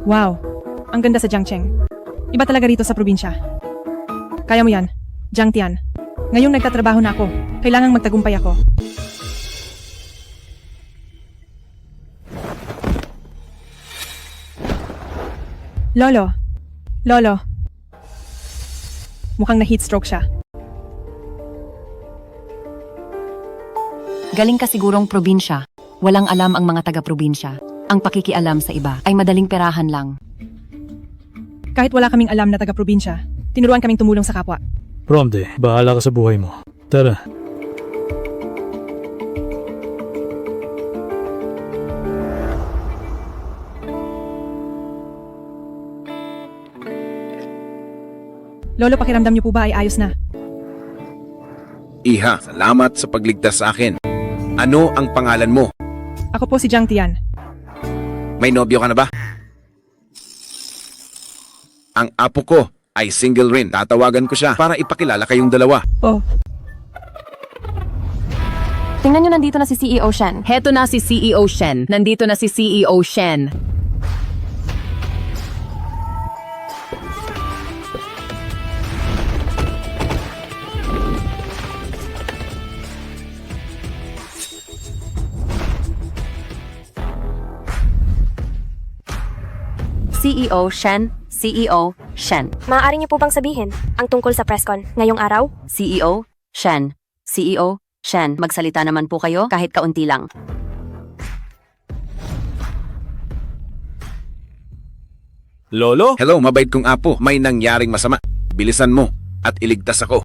Wow, ang ganda sa Jiangcheng. Iba talaga rito sa probinsya. Kaya mo yan, Jiang Tian. Ngayong nagtatrabaho na ako, kailangang magtagumpay ako. Lolo. Lolo. Mukhang na-heat stroke siya. Galing ka sigurong probinsya. Walang alam ang mga taga-probinsya. Ang pakikialam sa iba ay madaling perahan lang. Kahit wala kaming alam na taga-probinsya, tinuruan kaming tumulong sa kapwa. Romde, bahala ka sa buhay mo. Tara. Lolo, pakiramdam niyo po ba ay ayos na? Iha, salamat sa pagligtas sa akin. Ano ang pangalan mo? Ako po si Jiang Tian. May nobyo ka na ba? Ang apo ko ay single rin. Tatawagan ko siya para ipakilala kayong dalawa. Oh, Tingnan nyo, nandito na si CEO Shen. Heto na si CEO Shen. Nandito na si CEO Shen. CEO Shen, CEO Shen. Maaari niyo po bang sabihin ang tungkol sa presscon ngayong araw? CEO Shen, CEO Shen. Magsalita naman po kayo kahit kaunti lang. Lolo? Hello, mabait kong apo. May nangyaring masama. Bilisan mo at iligtas ako.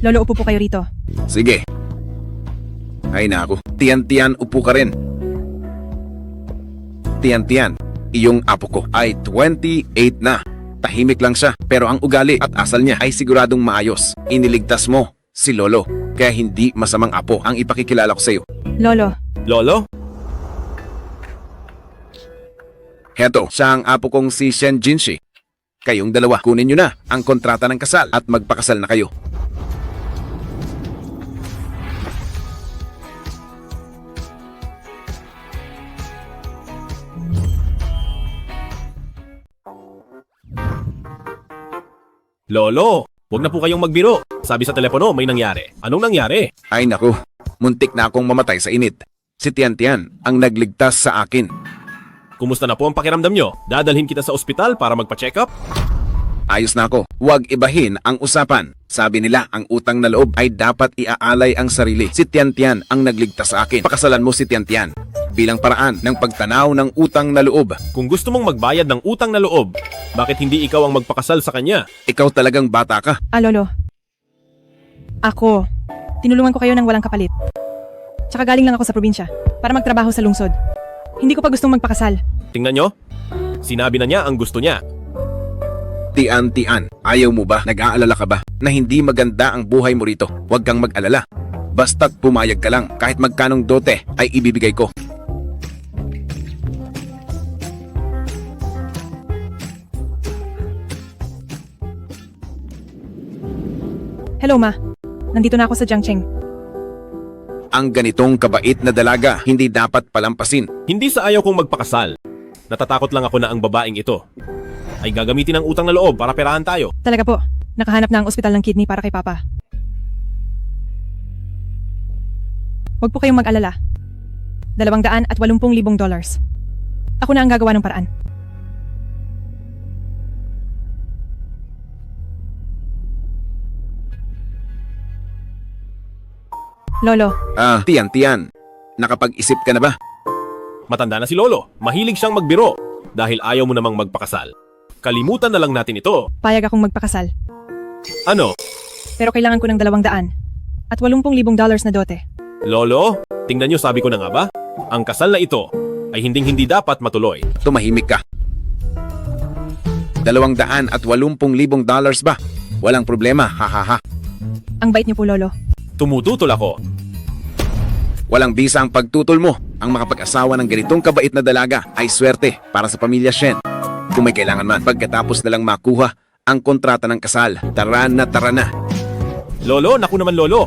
Lolo, upo po kayo rito. Sige. Ay naku. Tiyan-tiyan, upo ka rin. Tiyan-tiyan, iyong apo ko ay 28 na. Tahimik lang siya, pero ang ugali at asal niya ay siguradong maayos. Iniligtas mo si Lolo, kaya hindi masamang apo ang ipakikilala ko sa iyo. Lolo, Lolo? Heto, siya ang apo kong si Shen Jinshi. Kayong dalawa, kunin nyo na ang kontrata ng kasal at magpakasal na kayo. Lolo, wag na po kayong magbiro. Sabi sa telepono, may nangyari. Anong nangyari? Ay naku, muntik na akong mamatay sa init. Si Tian-Tian ang nagligtas sa akin. Kumusta na po ang pakiramdam nyo? Dadalhin kita sa ospital para magpa-check up? Ayos na ako. Huwag ibahin ang usapan. Sabi nila, ang utang na loob ay dapat iaalay ang sarili. Si Tian-Tian ang nagligtas sa akin. Pakasalan mo si Tian-Tian bilang paraan ng pagtanaw ng utang na loob. Kung gusto mong magbayad ng utang na loob, bakit hindi ikaw ang magpakasal sa kanya? Ikaw talagang bata ka. Lolo. Ako, tinulungan ko kayo ng walang kapalit. Tsaka galing lang ako sa probinsya para magtrabaho sa lungsod. Hindi ko pa gustong magpakasal. Tingnan nyo, sinabi na niya ang gusto niya. Tian-Tian, ayaw mo ba? Nag-aalala ka ba na hindi maganda ang buhay mo rito? Huwag kang mag-alala. Basta't pumayag ka lang, kahit magkanong dote ay ibibigay ko. Hello, Ma. Nandito na ako sa Jiangcheng. Ang ganitong kabait na dalaga hindi dapat palampasin. Hindi sa ayaw kong magpakasal. Natatakot lang ako na ang babaeng ito ay gagamitin ng utang na loob para perahan tayo. Talaga po, nakahanap na ang ospital ng kidney para kay Papa. Huwag po kayong mag-alala. $280,000. Ako na ang gagawa ng paraan. Lolo, Tian-Tian, nakapag-isip ka na ba? Matanda na si Lolo. Mahilig siyang magbiro dahil ayaw mo namang magpakasal. Kalimutan na lang natin ito. payag akong magpakasal. Ano? Pero kailangan ko ng $200 at $80,000 na dote. Lolo, tingnan nyo, sabi ko na nga ba? Ang kasal na ito ay hindi dapat matuloy. Tumahimik ka. $280,000 ba? Walang problema, hahaha. Ang bait niyo po, Lolo. Tumututol ako. Walang bisa ang pagtutol mo. Ang makapag-asawa ng ganitong kabait na dalaga ay swerte para sa pamilya Shen. Kung may kailangan man, pagkatapos na lang makuha ang kontrata ng kasal. Tara na, tara na. Lolo, naku naman Lolo.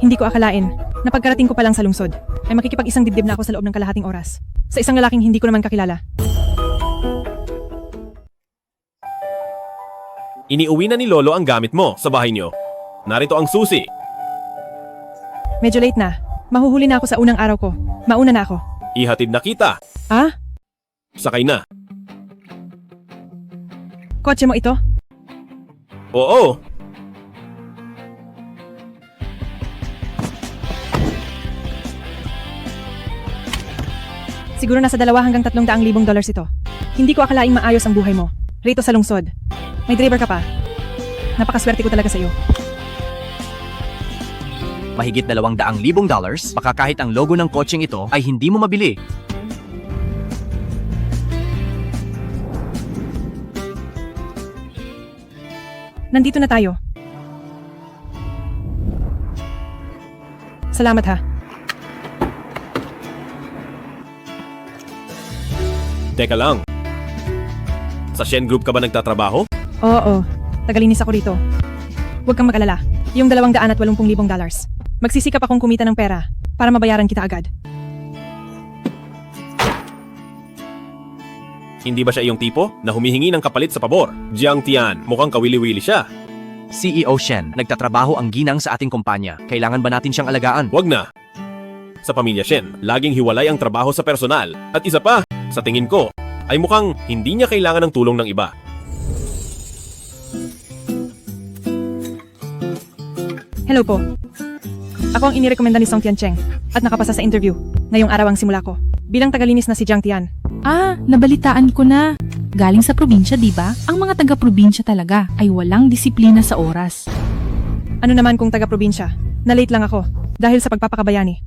Hindi ko akalain Napagkarating ko pa lang sa lungsod, ay makikipag-isang dibdib na ako sa loob ng kalahating oras. Sa isang lalaking hindi ko naman kakilala. Iniuwi na ni Lolo ang gamit mo sa bahay niyo. Narito ang susi. Medyo late na. Mahuhuli na ako sa unang araw ko. Mauna na ako. Ihatid na kita. Ah? Sakay na. Kotse mo ito? Oo. Siguro nasa 2 hanggang 300,000 dollars ito. Hindi ko akalaing maayos ang buhay mo. Rito sa lungsod. May driver ka pa. Napakaswerte ko talaga sa iyo. Mahigit 200,000 dollars, baka kahit ang logo ng kotseng ito ay hindi mo mabili. Nandito na tayo. Salamat ha. Teka lang. Sa Shen Group ka ba nagtatrabaho? Oo, tagalinis ako rito. Huwag kang mag-alala. Yung 280,000 dollars. Magsisikap akong kumita ng pera para mabayaran kita agad. Hindi ba siya iyong tipo na humihingi ng kapalit sa pabor? Jiang Tian, mukhang kawili-wili siya. CEO Shen, nagtatrabaho ang ginang sa ating kumpanya. Kailangan ba natin siyang alagaan? Wag na. Sa pamilya Shen, laging hiwalay ang trabaho sa personal. At isa pa, sa tingin ko, ay mukhang hindi niya kailangan ng tulong ng iba. Hello po. Ako ang inirekomenda ni Song Tiancheng at nakapasa sa interview. Ngayong araw ang simula ko. Bilang tagalinis na si Jiang Tian. Ah, nabalitaan ko na. Galing sa probinsya, di ba? Ang mga taga-probinsya talaga ay walang disiplina sa oras. Ano naman kung taga-probinsya? Na-late lang ako dahil sa pagpapakabayani.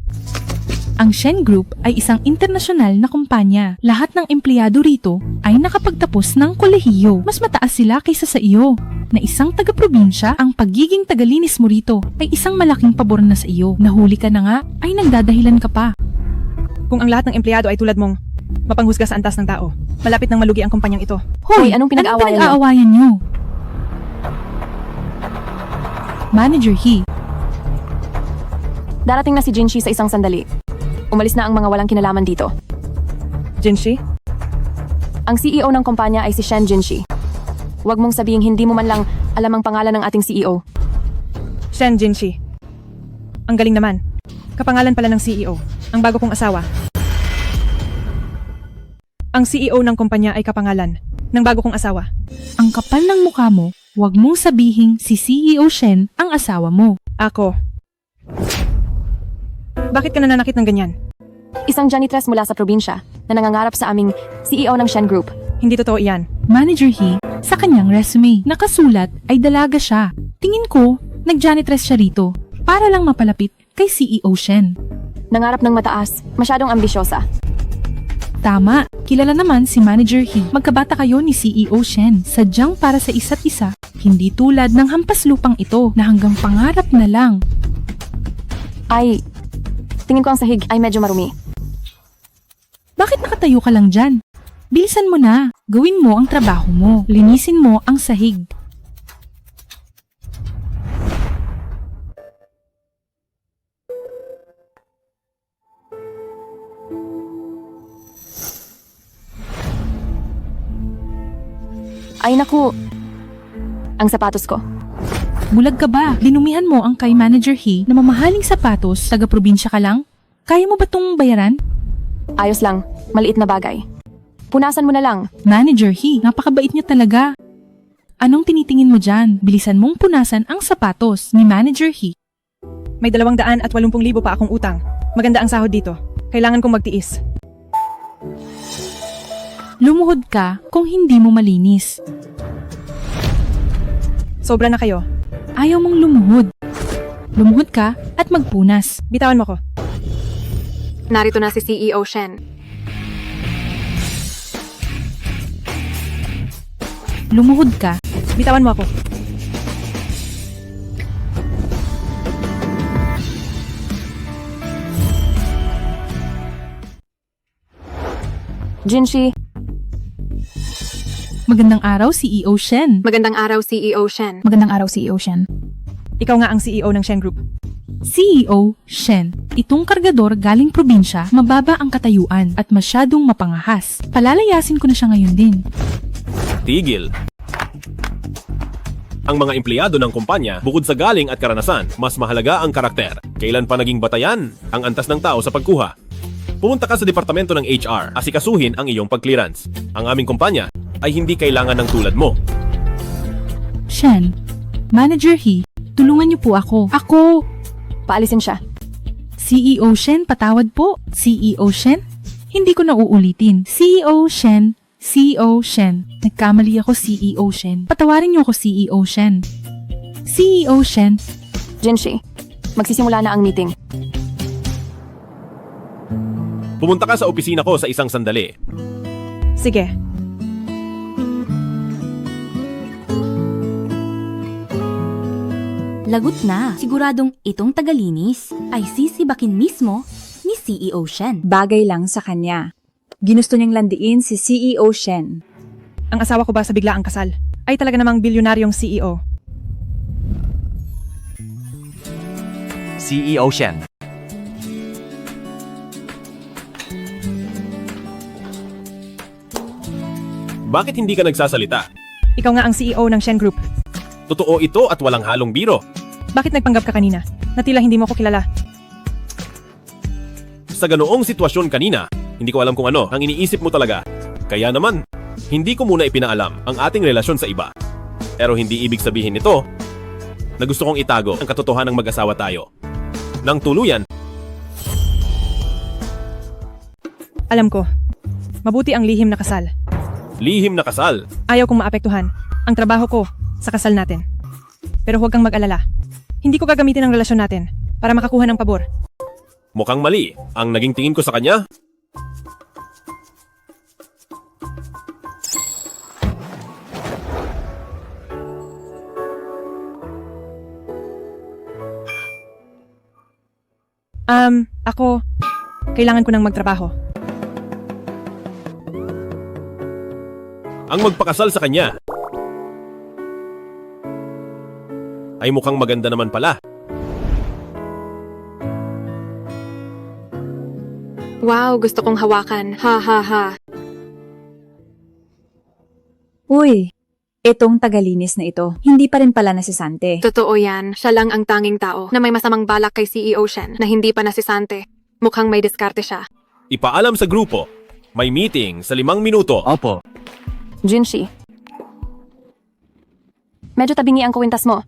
Ang Shen Group ay isang internasyonal na kumpanya. Lahat ng empleyado rito ay nakapagtapos ng kolehiyo. Mas mataas sila kaysa sa iyo. Na isang taga-probinsya, ang pagiging tagalinis mo rito ay isang malaking pabor na sa iyo. Nahuli ka na nga, ay nagdadahilan ka pa. Kung ang lahat ng empleyado ay tulad mong mapanghusga sa antas ng tao, malapit nang malugi ang kumpanyang ito. Hoy, anong pinag-aawayan niyo? pinag-aawayan niyo? Manager He, Darating na si Jinshi sa isang sandali. Umalis na ang mga walang kinalaman dito. Jinshi? Ang CEO ng kumpanya ay si Shen Jinshi. Huwag mong sabihing hindi mo man lang alam ang pangalan ng ating CEO. Shen Jinshi. Ang galing naman. Kapangalan pala ng CEO, ang bago kong asawa. Ang CEO ng kumpanya ay kapangalan ng bago kong asawa. ang kapal ng mukha mo, huwag mong sabihing si CEO Shen ang asawa mo. Ako. Bakit ka nananakit ng ganyan? Isang janitress mula sa probinsya na nangangarap sa aming CEO ng Shen Group. Hindi totoo iyan. Manager He, sa kanyang resume, nakasulat ay dalaga siya. Tingin ko, nag-janitress siya rito para lang mapalapit kay CEO Shen. Nangarap ng mataas, masyadong ambisyosa. Tama, kilala naman si Manager He. Magkabata kayo ni CEO Shen, sadyang para sa isa't isa. Hindi tulad ng hampas lupang ito na hanggang pangarap na lang. Ay, tingin ko ang sahig ay medyo marumi. Bakit nakatayo ka lang dyan? Bilisan mo na. Gawin mo ang trabaho mo. Linisin mo ang sahig. Ay naku, ang sapatos ko. Bulag ka ba? Dinumihan mo ang kay Manager He na mamahaling sapatos, taga-probinsya ka lang? Kaya mo ba tong bayaran? Ayos lang, maliit na bagay. Punasan mo na lang. Manager He, napakabait niya talaga. Anong tinitingin mo dyan? Bilisan mong punasan ang sapatos ni Manager He. May 280,000 pa akong utang. Maganda ang sahod dito. Kailangan kong magtiis. Lumuhod ka kung hindi mo malinis. Sobra na kayo. Ayaw mong lumuhod. Lumuhod ka at magpunas. Bitawan mo ko. Narito na si CEO Shen. Lumuhod ka. Bitawan mo ako. Jinshi, Magandang araw, CEO Shen. magandang araw CEO Shen. Magandang araw, CEO Shen. Ikaw nga ang CEO ng Shen Group. CEO Shen, itong kargador galing probinsya, mababa ang katayuan at masyadong mapangahas. Palalayasin ko na siya ngayon din. Tigil. Ang mga empleyado ng kumpanya, bukod sa galing at karanasan, mas mahalaga ang karakter. Kailan pa naging batayan ang antas ng tao sa pagkuha? Pumunta ka sa departamento ng HR, asikasuhin ang iyong pag-clearance. Ang aming kumpanya ay hindi kailangan ng tulad mo. Shen, Manager He, tulungan niyo po ako. Paalisin siya. CEO Shen, patawad po. CEO Shen? Hindi ko na uulitin. CEO Shen, CEO Shen. Nagkamali ako, CEO Shen. Patawarin niyo ako, CEO Shen. CEO Shen. Jinshi, magsisimula na ang meeting. Pumunta ka sa opisina ko sa isang sandali. Sige. Lagot na. Siguradong itong tagalinis ay sisibakin mismo ni CEO Shen. Bagay lang sa kanya. Ginusto niyang landiin si CEO Shen. Ang asawa ko ba sa biglaang kasal ay talaga namang bilyonaryong CEO. CEO Shen. Bakit hindi ka nagsasalita? Ikaw nga ang CEO ng Shen Group. Totoo ito at walang halong biro. Bakit nagpanggap ka kanina na tila hindi mo ako kilala? Sa ganoong sitwasyon kanina, hindi ko alam kung ano ang iniisip mo talaga. Kaya naman, hindi ko muna ipinaalam ang ating relasyon sa iba. Pero hindi ibig sabihin nito na gusto kong itago ang katotohanang mag-asawa tayo. Nang tuluyan, Alam ko, mabuti ang lihim na kasal. lihim na kasal. Ayaw kong maapektuhan ang trabaho ko sa kasal natin. Pero huwag kang mag-alala. Hindi ko gagamitin ang relasyon natin para makakuha ng pabor. Mukhang mali ang naging tingin ko sa kanya. Ako, kailangan ko nang magtrabaho. Ang magpakasal sa kanya ay mukhang maganda naman pala. Wow, gusto kong hawakan. Ha ha ha. Uy, itong tagalinis na ito, hindi pa rin pala nasisante. Totoo yan. Siya lang ang tanging tao na may masamang balak kay CEO Shen na hindi pa nasisante. Mukhang may diskarte siya. Ipaalam sa grupo, may meeting sa 5 minuto. Opo. Jinshi, medyo tabingi ang kwintas mo.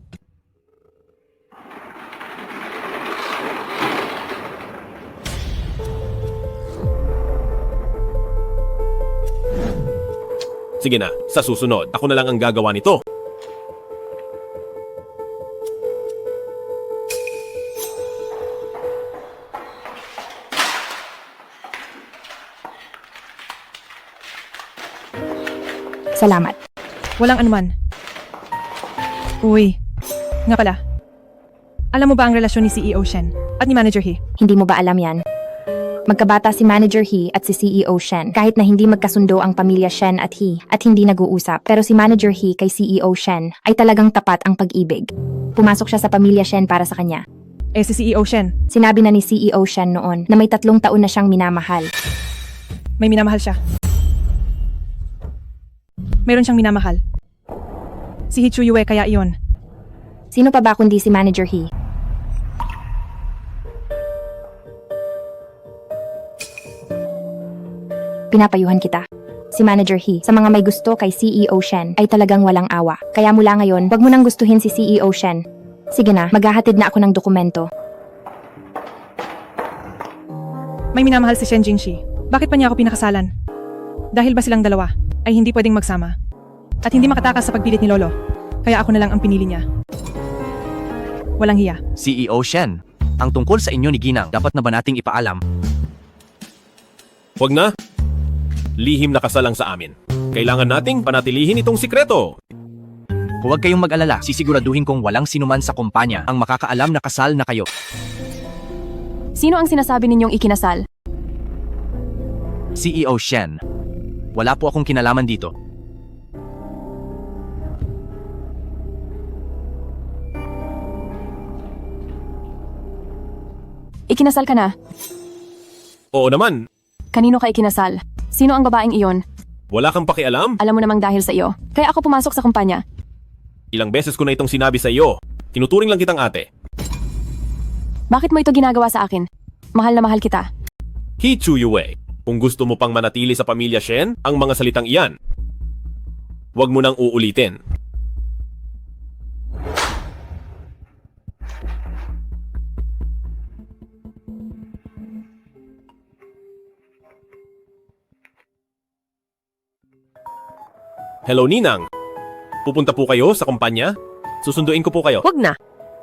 Sige na, sa susunod, ako na lang ang gagawa nito. Salamat. Walang anuman. Uy, nga pala. Alam mo ba ang relasyon ni CEO Shen at ni Manager He? Hindi mo ba alam yan? Magkabata si Manager He at si CEO Shen. Kahit na hindi magkasundo ang pamilya Shen at He at hindi nag-uusap, pero si Manager He kay CEO Shen ay talagang tapat ang pag-ibig. Pumasok siya sa pamilya Shen para sa kanya. Eh si CEO Shen, Sinabi na ni CEO Shen noon na may 3 taon na siyang minamahal. may minamahal siya. Meron siyang minamahal. Si Hichu Yue kaya iyon. Sino pa ba kundi si Manager He? Pinapayuhan kita. Si Manager He, sa mga may gusto kay CEO Shen, ay talagang walang awa. Kaya mula ngayon, wag mo nang gustuhin si CEO Shen. Sige na, maghahatid na ako ng dokumento. May minamahal si Shen Jingshi. Bakit pa niya ako pinakasalan? Dahil ba silang dalawa ay hindi pwedeng magsama? At hindi makatakas sa pagpilit ni Lolo. Kaya ako na lang ang pinili niya. Walang hiya. CEO Shen, ang tungkol sa inyo ni Ginang, dapat na ba nating ipaalam? Huwag na. Lihim na kasal lang sa amin. Kailangan nating panatilihin itong sikreto. Huwag kayong mag-alala, sisiguraduhin kong walang sinuman sa kumpanya ang makakaalam na kasal na kayo. Sino ang sinasabi ninyong ikinasal? CEO Shen, wala po akong kinalaman dito. Ikinasal ka na. Oo naman, Kanino ka ikinasal? Sino ang babaeng iyon? wala kang pakialam. Alam mo namang dahil sa iyo. Kaya ako pumasok sa kumpanya. Ilang beses ko na itong sinabi sa iyo. Tinuturing lang kitang ate. Bakit mo ito ginagawa sa akin? Mahal na mahal kita. He Chu Yue. Kung gusto mo pang manatili sa pamilya Shen, ang mga salitang iyan, huwag mo nang uulitin. Hello, Ninang. Pupunta po kayo sa kumpanya? Susunduin ko po kayo. Huwag na.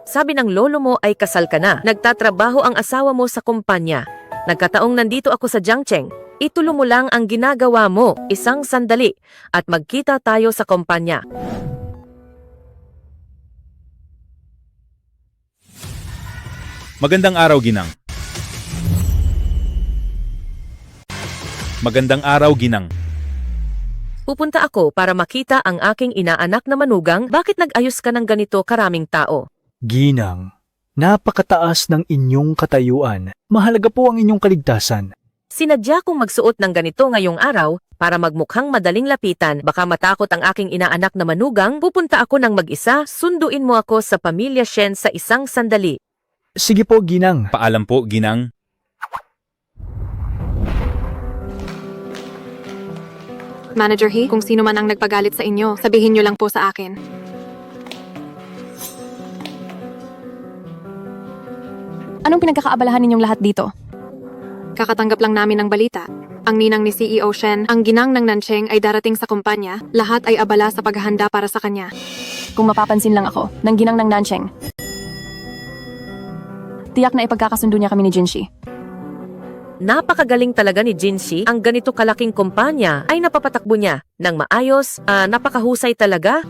Sabi ng lolo mo ay kasal ka na. Nagtatrabaho ang asawa mo sa kumpanya. Nagkataong nandito ako sa Jiangcheng. Itulo mo lang ang ginagawa mo, isang sandali, at magkita tayo sa kumpanya. Magandang araw, Ginang. Magandang araw, Ginang. Pupunta ako para makita ang aking inaanak na manugang. Bakit nag-ayos ka ng ganito karaming tao? Ginang, napakataas ng inyong katayuan. Mahalaga po ang inyong kaligtasan. Sinadya kong magsuot ng ganito ngayong araw para magmukhang madaling lapitan. Baka matakot ang aking inaanak na manugang. Pupunta ako ng mag-isa. Sunduin mo ako sa pamilya Shen sa isang sandali. Sige po, Ginang. Paalam po, Ginang. Manager He, kung sino man ang nagpagalit sa inyo, sabihin niyo lang po sa akin. Anong pinagkakaabalahan ninyong lahat dito? Kakatanggap lang namin ng balita. Ang ninang ni CEO Shen, ang ginang ng Nancheng ay darating sa kumpanya. Lahat ay abala sa paghahanda para sa kanya. Kung mapapansin lang ako, ng ginang ng Nancheng. Tiyak na ipagkakasundo niya kami ni Jinshi. Napakagaling talaga ni Jinshi. Ang ganito kalaking kumpanya ay napapatakbo niya ng maayos. Napakahusay talaga.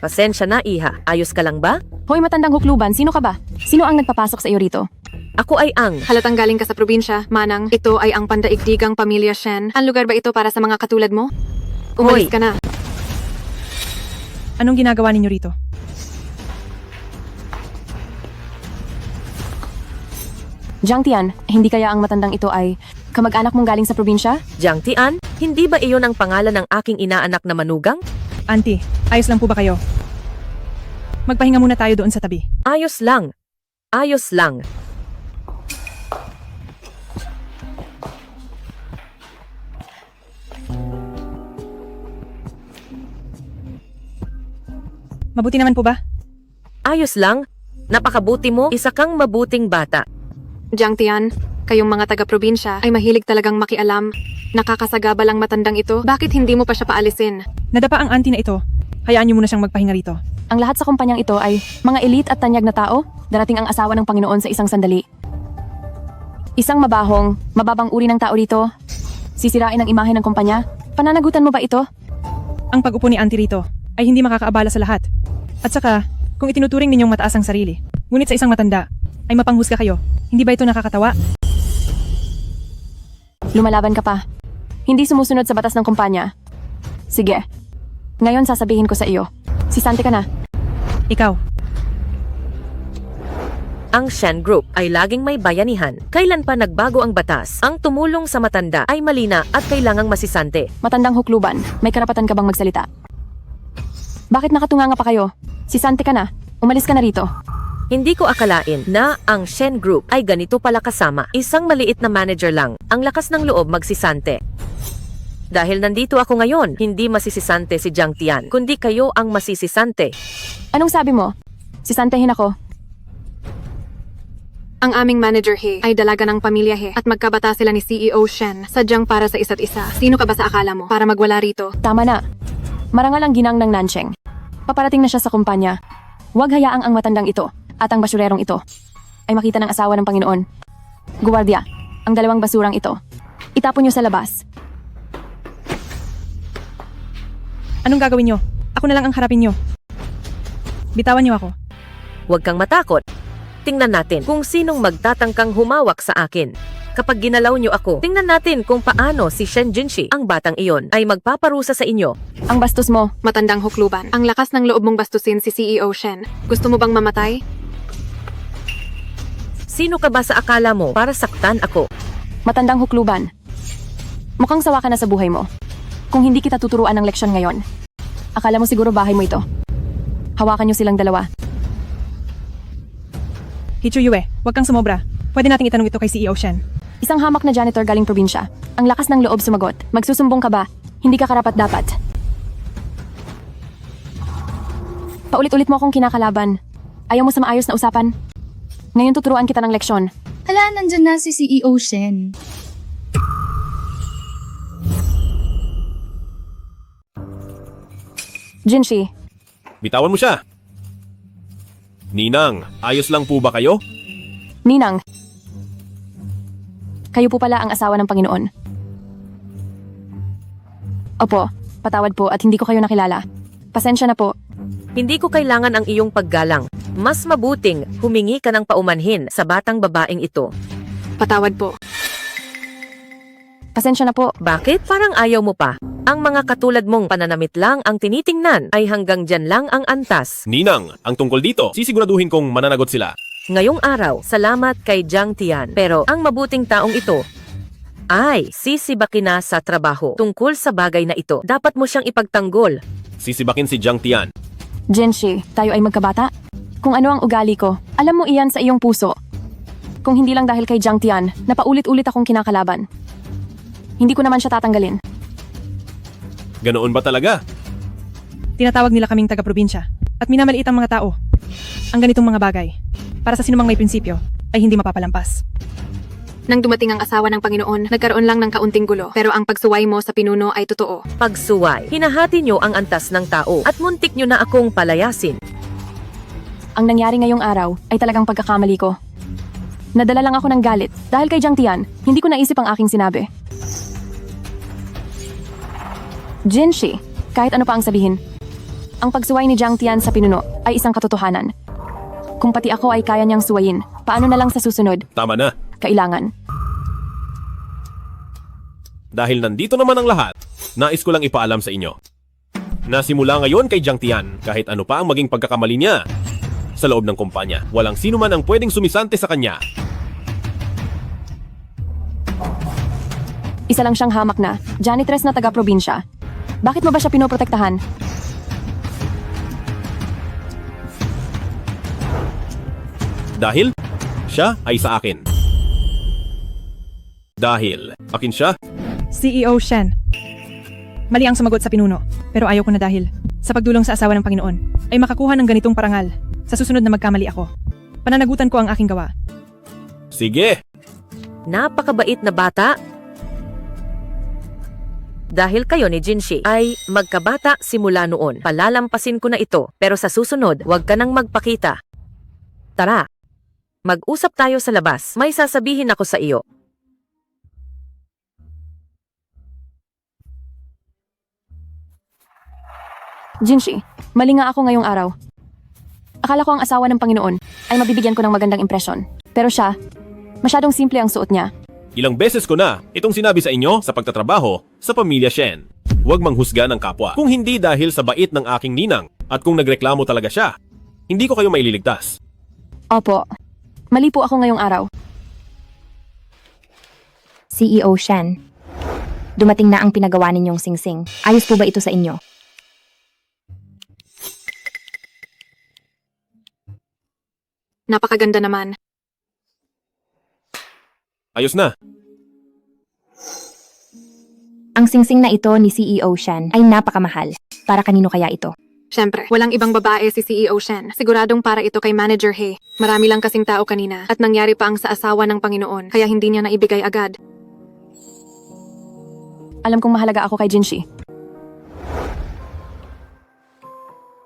Pasensya na, Iha. Ayos ka lang ba? Hoy matandang hukluban, sino ka ba? Sino ang nagpapasok sa iyo rito? Ako ay ang... Halatang galing ka sa probinsya, Manang. Ito ay ang pandaigdigang pamilya Shen. Ang lugar ba ito para sa mga katulad mo? Umalis ka na. Anong ginagawa ninyo rito? Jiang Tian, hindi kaya ang matandang ito ay kamag-anak mong galing sa probinsya? Jiang Tian, hindi ba iyon ang pangalan ng aking inaanak na manugang? Auntie, ayos lang po ba kayo? Magpahinga muna tayo doon sa tabi. Ayos lang. Ayos lang. Mabuti naman po ba? Ayos lang. Napakabuti mo, isa kang mabuting bata. Jiang Tian, kayong mga taga-probinsya ay mahilig talagang makialam. Nakakasagabal ang matandang ito. Bakit hindi mo pa siya paalisin? Nadapa ang auntie na ito. Hayaan niyo muna siyang magpahinga rito. Ang lahat sa kumpanyang ito ay mga elite at tanyag na tao. Darating ang asawa ng Panginoon sa isang sandali. Isang mabahong, mababang uri ng tao rito. Sisirain ang imahe ng kumpanya. Pananagutan mo ba ito? Ang pag-upo ni auntie rito ay hindi makakaabala sa lahat. At saka, kung itinuturing ninyong mataas ang sarili, ngunit sa isang matanda, ay mapanghusga kayo. Hindi ba ito nakakatawa? Lumalaban ka pa. Hindi sumusunod sa batas ng kumpanya. Sige. Ngayon sasabihin ko sa iyo. Sisante ka na. Ikaw. Ang Shen Group ay laging may bayanihan. Kailan pa nagbago ang batas? Ang tumulong sa matanda ay malina at kailangang masisante. Matandang hukluban, may karapatan ka bang magsalita? Bakit nakatunganga pa kayo? Sisante ka na. Umalis ka na rito. Hindi ko akalain na ang Shen Group ay ganito pala kasama. Isang maliit na manager lang. Ang lakas ng loob magsisante. Dahil nandito ako ngayon, hindi masisisante si Jiang Tian, kundi kayo ang masisisante. Anong sabi mo? Sisantehin ako. Ang aming manager He ay dalaga ng pamilya He at magkabata sila ni CEO Shen, sadyang para sa isa't isa. Sino ka ba sa akala mo para magwala rito? Tama na. Marangal ang ginang ng Nancheng. Paparating na siya sa kumpanya. Huwag hayaang ang matandang ito at ang basurerong ito ay makita ng asawa ng Panginoon. Guwardiya, ang dalawang basurang ito. Itapon niyo sa labas. Anong gagawin niyo? Ako na lang ang harapin niyo. Bitawan niyo ako. Huwag kang matakot. Tingnan natin kung sinong magtatangkang humawak sa akin. Kapag ginalaw niyo ako, tingnan natin kung paano si Shen Jinshi, ang batang iyon, ay magpaparusa sa inyo. Ang bastos mo. Matandang hukluban. Ang lakas ng loob mong bastusin si CEO Shen. Gusto mo bang mamatay? Sino ka ba sa akala mo para saktan ako? Matandang hukluban. Mukhang sawa ka na sa buhay mo. Kung hindi kita tuturuan ng leksyon ngayon, akala mo siguro bahay mo ito. Hawakan niyo silang dalawa. Hichuyue, huwag kang sumobra. Pwede nating itanong ito kay CEO Shen. Isang hamak na janitor galing probinsya. Ang lakas ng loob sumagot. Magsusumbong ka ba? Hindi ka karapat-dapat. Paulit-ulit mo akong kinakalaban. Ayaw mo sa maayos na usapan? Ngayon tuturuan kita ng leksyon. Hala, nandyan na si CEO Shen. Jinshi, Bitawan mo siya. Ninang, ayos lang po ba kayo? Ninang. Kayo po pala ang asawa ng Panginoon. Opo, patawad po at hindi ko kayo nakilala. Pasensya na po. Hindi ko kailangan ang iyong paggalang. Mas mabuting humingi ka ng paumanhin sa batang babaeng ito. Patawad po. Pasensya na po. Bakit? Parang ayaw mo pa. Ang mga katulad mong pananamit lang ang tinitingnan ay hanggang dyan lang ang antas. Ninang, ang tungkol dito, sisiguraduhin kong mananagot sila. Ngayong araw, salamat kay Jiang Tian. Pero ang mabuting taong ito ay sisibakin na sa trabaho. Tungkol sa bagay na ito, dapat mo siyang ipagtanggol. Sisibakin si Jiang Tian. Jinshi, tayo ay magkabata? Kung ano ang ugali ko, alam mo iyan sa iyong puso. Kung hindi lang dahil kay Jiang Tian, napaulit-ulit akong kinakalaban. Hindi ko naman siya tatanggalin. Ganoon ba talaga? Tinatawag nila kaming taga-probinsya at minamaliit ang mga tao. Ang ganitong mga bagay, para sa sinumang may prinsipyo, ay hindi mapapalampas. Nang dumating ang asawa ng Panginoon, nagkaroon lang ng kaunting gulo. Pero ang pagsuway mo sa pinuno ay totoo. Pagsuway, hinahati nyo ang antas ng tao at muntik nyo na akong palayasin. Ang nangyari ngayong araw ay talagang pagkakamali ko. Nadala lang ako ng galit dahil kay Jiang Tian, hindi ko naisip ang aking sinabi. Jinshi, kahit ano pa ang sabihin, ang pagsuway ni Jiang Tian sa pinuno ay isang katotohanan. Kung pati ako ay kaya niyang suwayin, paano na lang sa susunod? Tama na. Kailangan. Dahil nandito naman ang lahat, nais ko lang ipaalam sa inyo. Nasimula ngayon kay Jiang Tian, kahit ano pa ang maging pagkakamali niya. Sa loob ng kumpanya, walang sino man ang pwedeng sumisante sa kanya. Isa lang siyang hamak na, janitress na taga-probinsya. Bakit mo ba siya pinoprotektahan? Dahil siya ay sa akin. Dahil akin siya. CEO Shen. Mali ang sumagot sa pinuno, pero ayaw ko na dahil sa pagdulong sa asawa ng Panginoon ay makakuha ng ganitong parangal sa susunod na magkamali ako. Pananagutan ko ang aking gawa. Sige. Napakabait na bata. Dahil kayo ni Jinshi ay magkabata simula noon. Palalampasin ko na ito, pero sa susunod, huwag ka nang magpakita. Tara, mag-usap tayo sa labas. May sasabihin ako sa iyo. Jinshi, mali nga ako ngayong araw. Akala ko ang asawa ng Panginoon ay mabibigyan ko ng magandang impresyon. Pero siya, masyadong simple ang suot niya. Ilang beses ko na itong sinabi sa inyo sa pagtatrabaho sa pamilya Shen. Huwag manghusga ng kapwa kung hindi dahil sa bait ng aking ninang at kung nagreklamo talaga siya. Hindi ko kayo maililigtas. Opo, mali po ako ngayong araw. CEO Shen, dumating na ang pinagawa ninyong singsing. Ayos po ba ito sa inyo? Napakaganda naman. Ayos na. Ang singsing na ito ni CEO Shen ay napakamahal. Para kanino kaya ito? Siyempre, walang ibang babae si CEO Shen. Siguradong para ito kay Manager He. Marami lang kasing tao kanina at nangyari pa ang sa asawa ng Panginoon kaya hindi niya naibigay agad. Alam kong mahalaga ako kay Jinshi.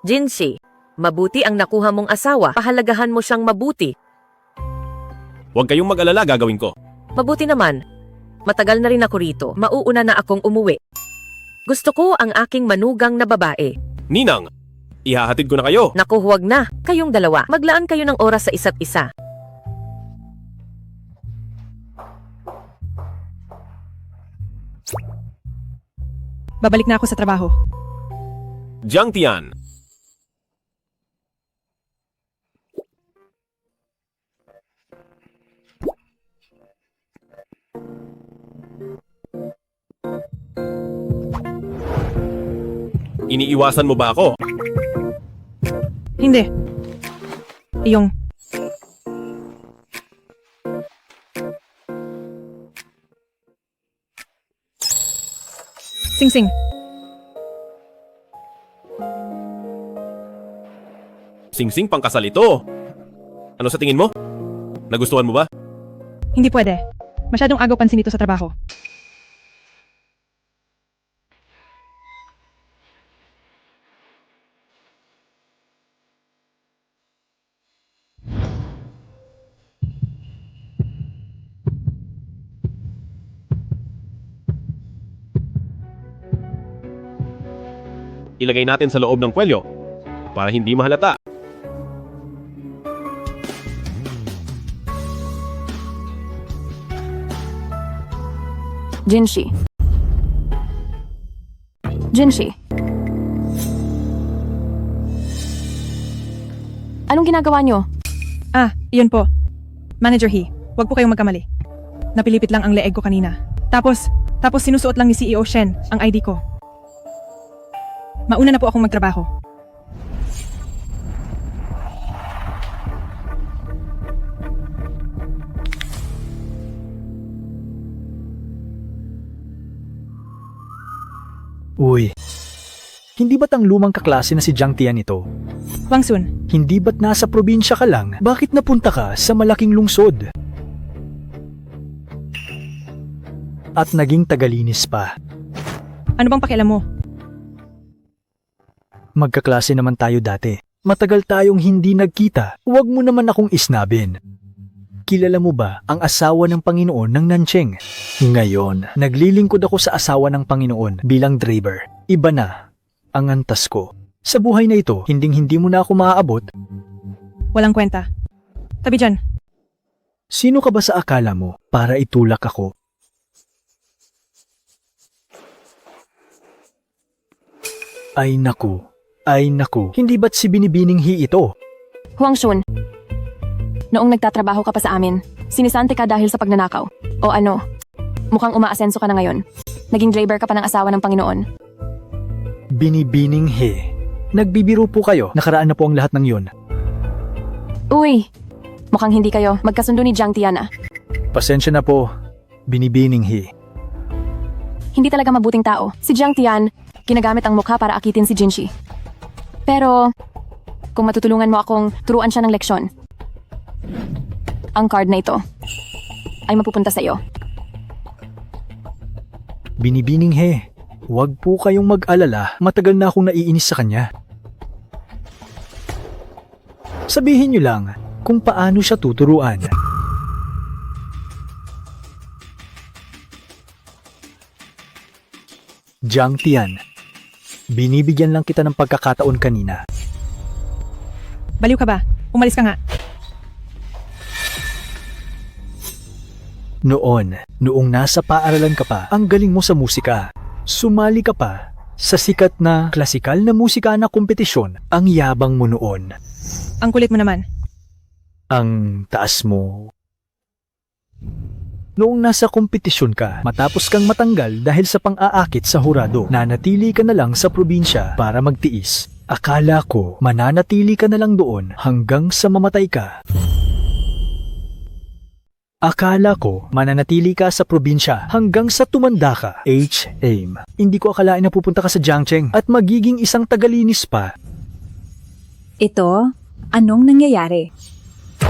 Jinshi, mabuti ang nakuha mong asawa. Pahalagahan mo siyang mabuti. Huwag kayong mag-alala, gagawin ko. Mabuti naman. Matagal na rin ako rito. Mauuna na akong umuwi. Gusto ko ang aking manugang na babae. Ninang, ihahatid ko na kayo. Naku, huwag na. Kayong dalawa. Maglaan kayo ng oras sa isa't isa. Babalik na ako sa trabaho. Jiang Tian, iniiwasan mo ba ako? Hindi. Iyong... Sing-sing. Sing-sing pangkasal ito. Ano sa tingin mo? Nagustuhan mo ba? Hindi pwede. Masyadong agaw pansin ito sa trabaho. Ilagay natin sa loob ng kwelyo para hindi mahalata. Jinshi. Jinshi. Anong ginagawa nyo? Ah, iyon po. Manager He, wag po kayong magkamali. Napilipit lang ang leeg ko kanina. Tapos sinusuot lang ni CEO Shen ang ID ko. Mauna na po akong magtrabaho. Uy, hindi ba't ang lumang kaklase na si Jiang Tian ito? Wang Sun, Hindi ba't nasa probinsya ka lang? Bakit napunta ka sa malaking lungsod? At naging tagalinis pa. ano bang pakialam mo? Magkaklase naman tayo dati. Matagal tayong hindi nagkita. Huwag mo naman akong isnabin. Kilala mo ba ang asawa ng Panginoon ng Nancheng? Ngayon, naglilingkod ako sa asawa ng Panginoon bilang driver. Iba na ang antas ko. Sa buhay na ito, hinding-hindi mo na ako maaabot. Walang kwenta. Tabi dyan. Sino ka ba sa akala mo para itulak ako? Ay naku, hindi ba't si Binibining He ito? Huang Shun. Noong nagtatrabaho ka pa sa amin, sinisante ka dahil sa pagnanakaw. O ano, mukhang umaasenso ka na ngayon. Naging driver ka pa ng asawa ng Panginoon. Binibining He. Nagbibiro po kayo, nakaraan na po ang lahat ng yun. Uy, mukhang hindi kayo magkasundo ni Jiang Tian. Pasensya na po, Binibining He. Hindi talaga mabuting tao. Si Jiang Tian, ginagamit ang mukha para akitin si Jinshi. Pero, kung matutulungan mo akong turuan siya ng leksyon, ang card na ito ay mapupunta sa iyo. Binibining He, huwag po kayong mag-alala, matagal na akong naiinis sa kanya. Sabihin niyo lang kung paano siya tuturuan. Jiang Tian, binibigyan lang kita ng pagkakataon kanina. Baliw ka ba? Umalis ka nga. Noong nasa paaralan ka pa, ang galing mo sa musika. Sumali ka pa sa sikat na klasikal na musika na kompetisyon. Ang yabang mo noon. Ang kulit mo naman. Ang taas mo. Noong nasa kompetisyon ka, matapos kang matanggal dahil sa pang-aakit sa hurado, nanatili ka na lang sa probinsya para magtiis. Akala ko, mananatili ka na lang doon hanggang sa mamatay ka. Akala ko, mananatili ka sa probinsya hanggang sa tumanda ka. H-aim. Hindi ko akalain na pupunta ka sa Jiangcheng at magiging isang tagalinis pa. Ito, anong nangyayari?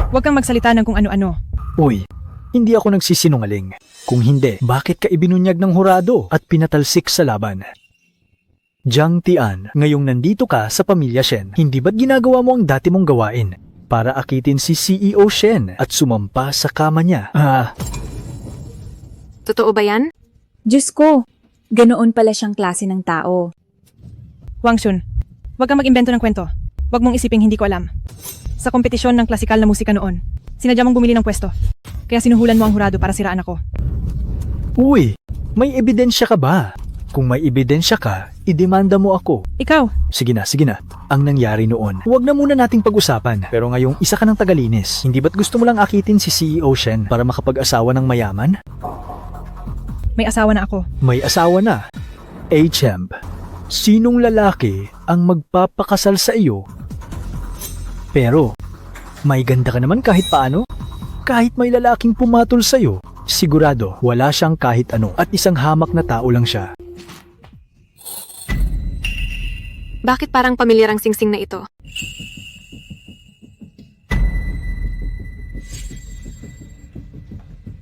Huwag kang magsalita ng kung ano-ano. Uy, hindi ako nagsisinungaling. Kung hindi, bakit ka ibinunyag ng hurado at pinatalsik sa laban? Jiang Tian, ngayong nandito ka sa pamilya Shen, hindi ba't ginagawa mo ang dati mong gawain para akitin si CEO Shen at sumampa sa kama niya? Totoo ba yan? Diyos ko, ganoon pala siyang klase ng tao. Wang Shun, huwag kang mag-imbento ng kwento. Huwag mong isiping hindi ko alam. Sa kompetisyon ng klasikal na musika noon, sinadya mong bumili ng pwesto. Kaya sinuhulan mo ang hurado para siraan ako. Uy, may ebidensya ka ba? Kung may ebidensya ka, idemanda mo ako. Ikaw, Sige na, sige na. Ang nangyari noon, huwag na muna nating pag-usapan. Pero ngayong isa ka ng tagalinis, hindi ba't gusto mo lang akitin si CEO Shen para makapag-asawa ng mayaman? may asawa na ako. May asawa na. Champ, sinong lalaki ang magpapakasal sa iyo? Pero, may ganda ka naman kahit paano. Kahit may lalaking pumatol sa iyo, sigurado wala siyang kahit ano at isang hamak na tao lang siya. Bakit parang pamilyar ang singsing na ito?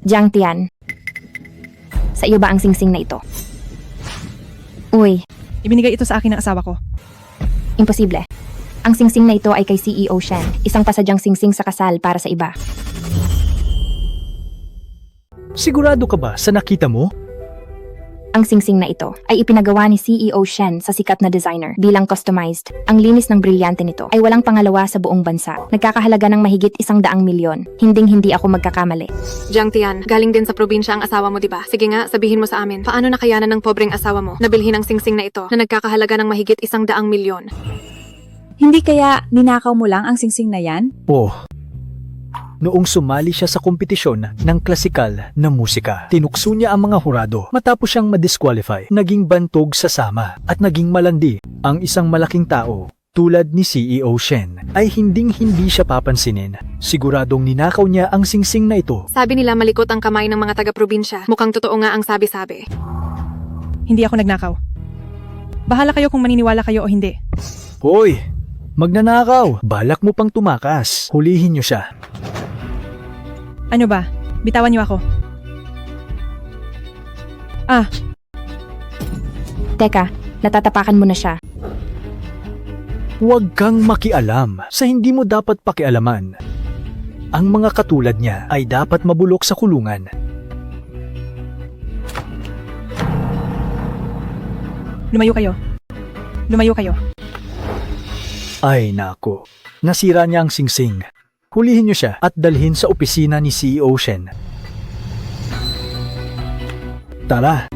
Jiang Tian. Sa iyo ba ang singsing na ito? Uy, Ibinigay ito sa akin ng asawa ko. imposible. Ang singsing na ito ay kay CEO Shen, isang pasadyang singsing sa kasal para sa iba. Sigurado ka ba sa nakita mo? Ang singsing na ito ay ipinagawa ni CEO Shen sa sikat na designer bilang customized. Ang linis ng brilyante nito ay walang pangalawa sa buong bansa. Nagkakahalaga ng mahigit 100 milyon. Hinding-hindi ako magkakamali. Jiang Tian, galing din sa probinsya ang asawa mo, di ba? Sige nga, sabihin mo sa amin, paano nakayanan ng pobreng asawa mo na bilhin ang singsing na ito na nagkakahalaga ng mahigit 100 milyon? Hindi kaya ninakaw mo lang ang singsing na yan? Oh. Noong sumali siya sa kompetisyon ng klasikal na musika, tinukso niya ang mga hurado matapos siyang madisqualify. Naging bantog sa sama at naging malandi. Ang isang malaking tao, tulad ni CEO Shen, ay hinding-hindi siya papansinin. Siguradong ninakaw niya ang singsing na ito. Sabi nila malikot ang kamay ng mga taga-probinsya. Mukhang totoo nga ang sabi-sabi. Hindi ako nagnakaw. Bahala kayo kung maniniwala kayo o hindi. Hoy! Magnanakaw! Balak mo pang tumakas. Hulihin niyo siya. Ano ba? Bitawan niyo ako. Teka, natatapakan mo na siya. Huwag kang makialam sa hindi mo dapat pakialaman. Ang mga katulad niya ay dapat mabulok sa kulungan. Lumayo kayo. Lumayo kayo. Ay nako, nasira niya ang singsing. Hulihin niyo siya at dalhin sa opisina ni CEO Shen. Tara,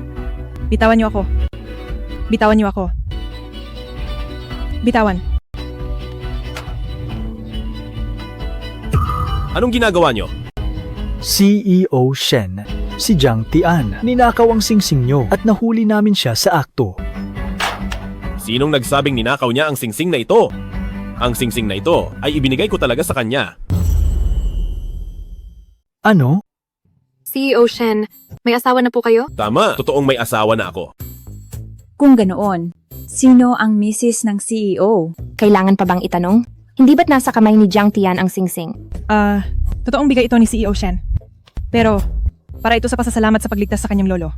Bitawan niyo ako. Bitawan niyo ako. Bitawan. Anong ginagawa nyo? CEO Shen, si Jiang Tian. Ninakaw ang singsing niyo at nahuli namin siya sa akto. Sinong nagsabing ninakaw niya ang singsing na ito? Ang singsing na ito ay ibinigay ko talaga sa kanya. Ano? CEO Shen, may asawa na po kayo? Tama, totoong may asawa na ako. Kung ganoon, sino ang misis ng CEO? Kailangan pa bang itanong? Hindi ba't nasa kamay ni Jiang Tian ang singsing? Totoong bigay ito ni CEO Shen. Pero, para ito sa pasasalamat sa pagligtas sa kanyang lolo.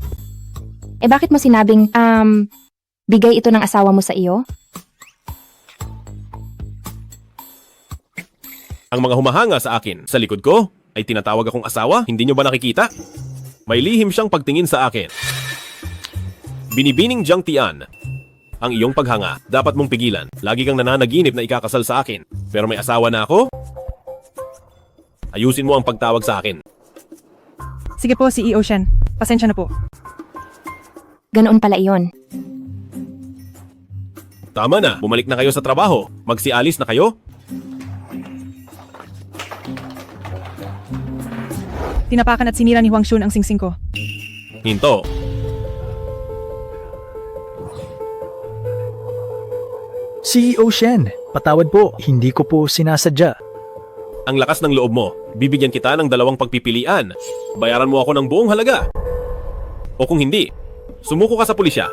Eh bakit mo sinabing, bigay ito ng asawa mo sa iyo? Ang mga humahanga sa akin sa likod ko ay tinatawag akong asawa, hindi nyo ba nakikita? May lihim siyang pagtingin sa akin. Binibining Jiang Tian, ang iyong paghanga, dapat mong pigilan. Lagi kang nananaginip na ikakasal sa akin. Pero may asawa na ako? Ayusin mo ang pagtawag sa akin. Sige po, CEO Shen. Pasensya na po. Ganoon pala iyon. Tama na, bumalik na kayo sa trabaho. Magsialis na kayo? Tinapakan at sinira ni Huang Xun ang singsing ko. Hinto. CEO Shen, patawad po, hindi ko po sinasadya. Ang lakas ng loob mo, bibigyan kita ng 2 pagpipilian. Bayaran mo ako ng buong halaga. O kung hindi, sumuko ka sa pulisya.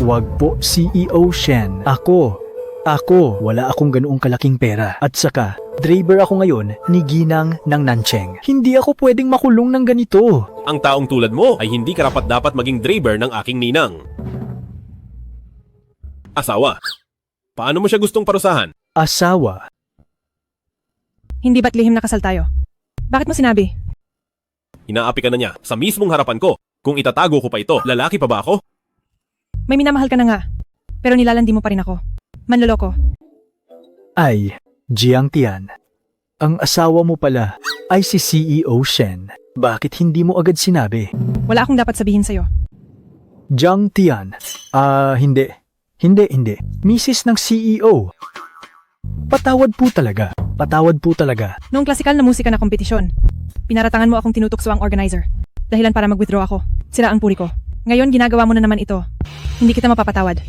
Wag po, CEO Shen. Ako, wala akong ganoong kalaking pera. At saka, driver ako ngayon ni Ginang ng Nancheng. Hindi ako pwedeng makulong ng ganito. Ang taong tulad mo ay hindi karapat-dapat maging driver ng aking ninang. Asawa. Paano mo siya gustong parusahan? Asawa. Hindi ba't lihim na kasal tayo? Bakit mo sinabi? Inaapi ka na niya sa mismong harapan ko. Kung itatago ko pa ito, lalaki pa ba ako? May minamahal ka na nga. Pero nilalandi mo pa rin ako. Manloloko. Ay, Jiang Tian. Ang asawa mo pala ay si CEO Shen. Bakit hindi mo agad sinabi? Wala akong dapat sabihin sa'yo. Jiang Tian, Hindi. Hindi. Misis ng CEO. Patawad po talaga. Noong klasikal na musika na kompetisyon, pinaratangan mo akong tinutukso ang organizer. Dahilan para mag-withdraw ako. Sira ang puri ko. Ngayon ginagawa mo na naman ito. Hindi kita mapapatawad.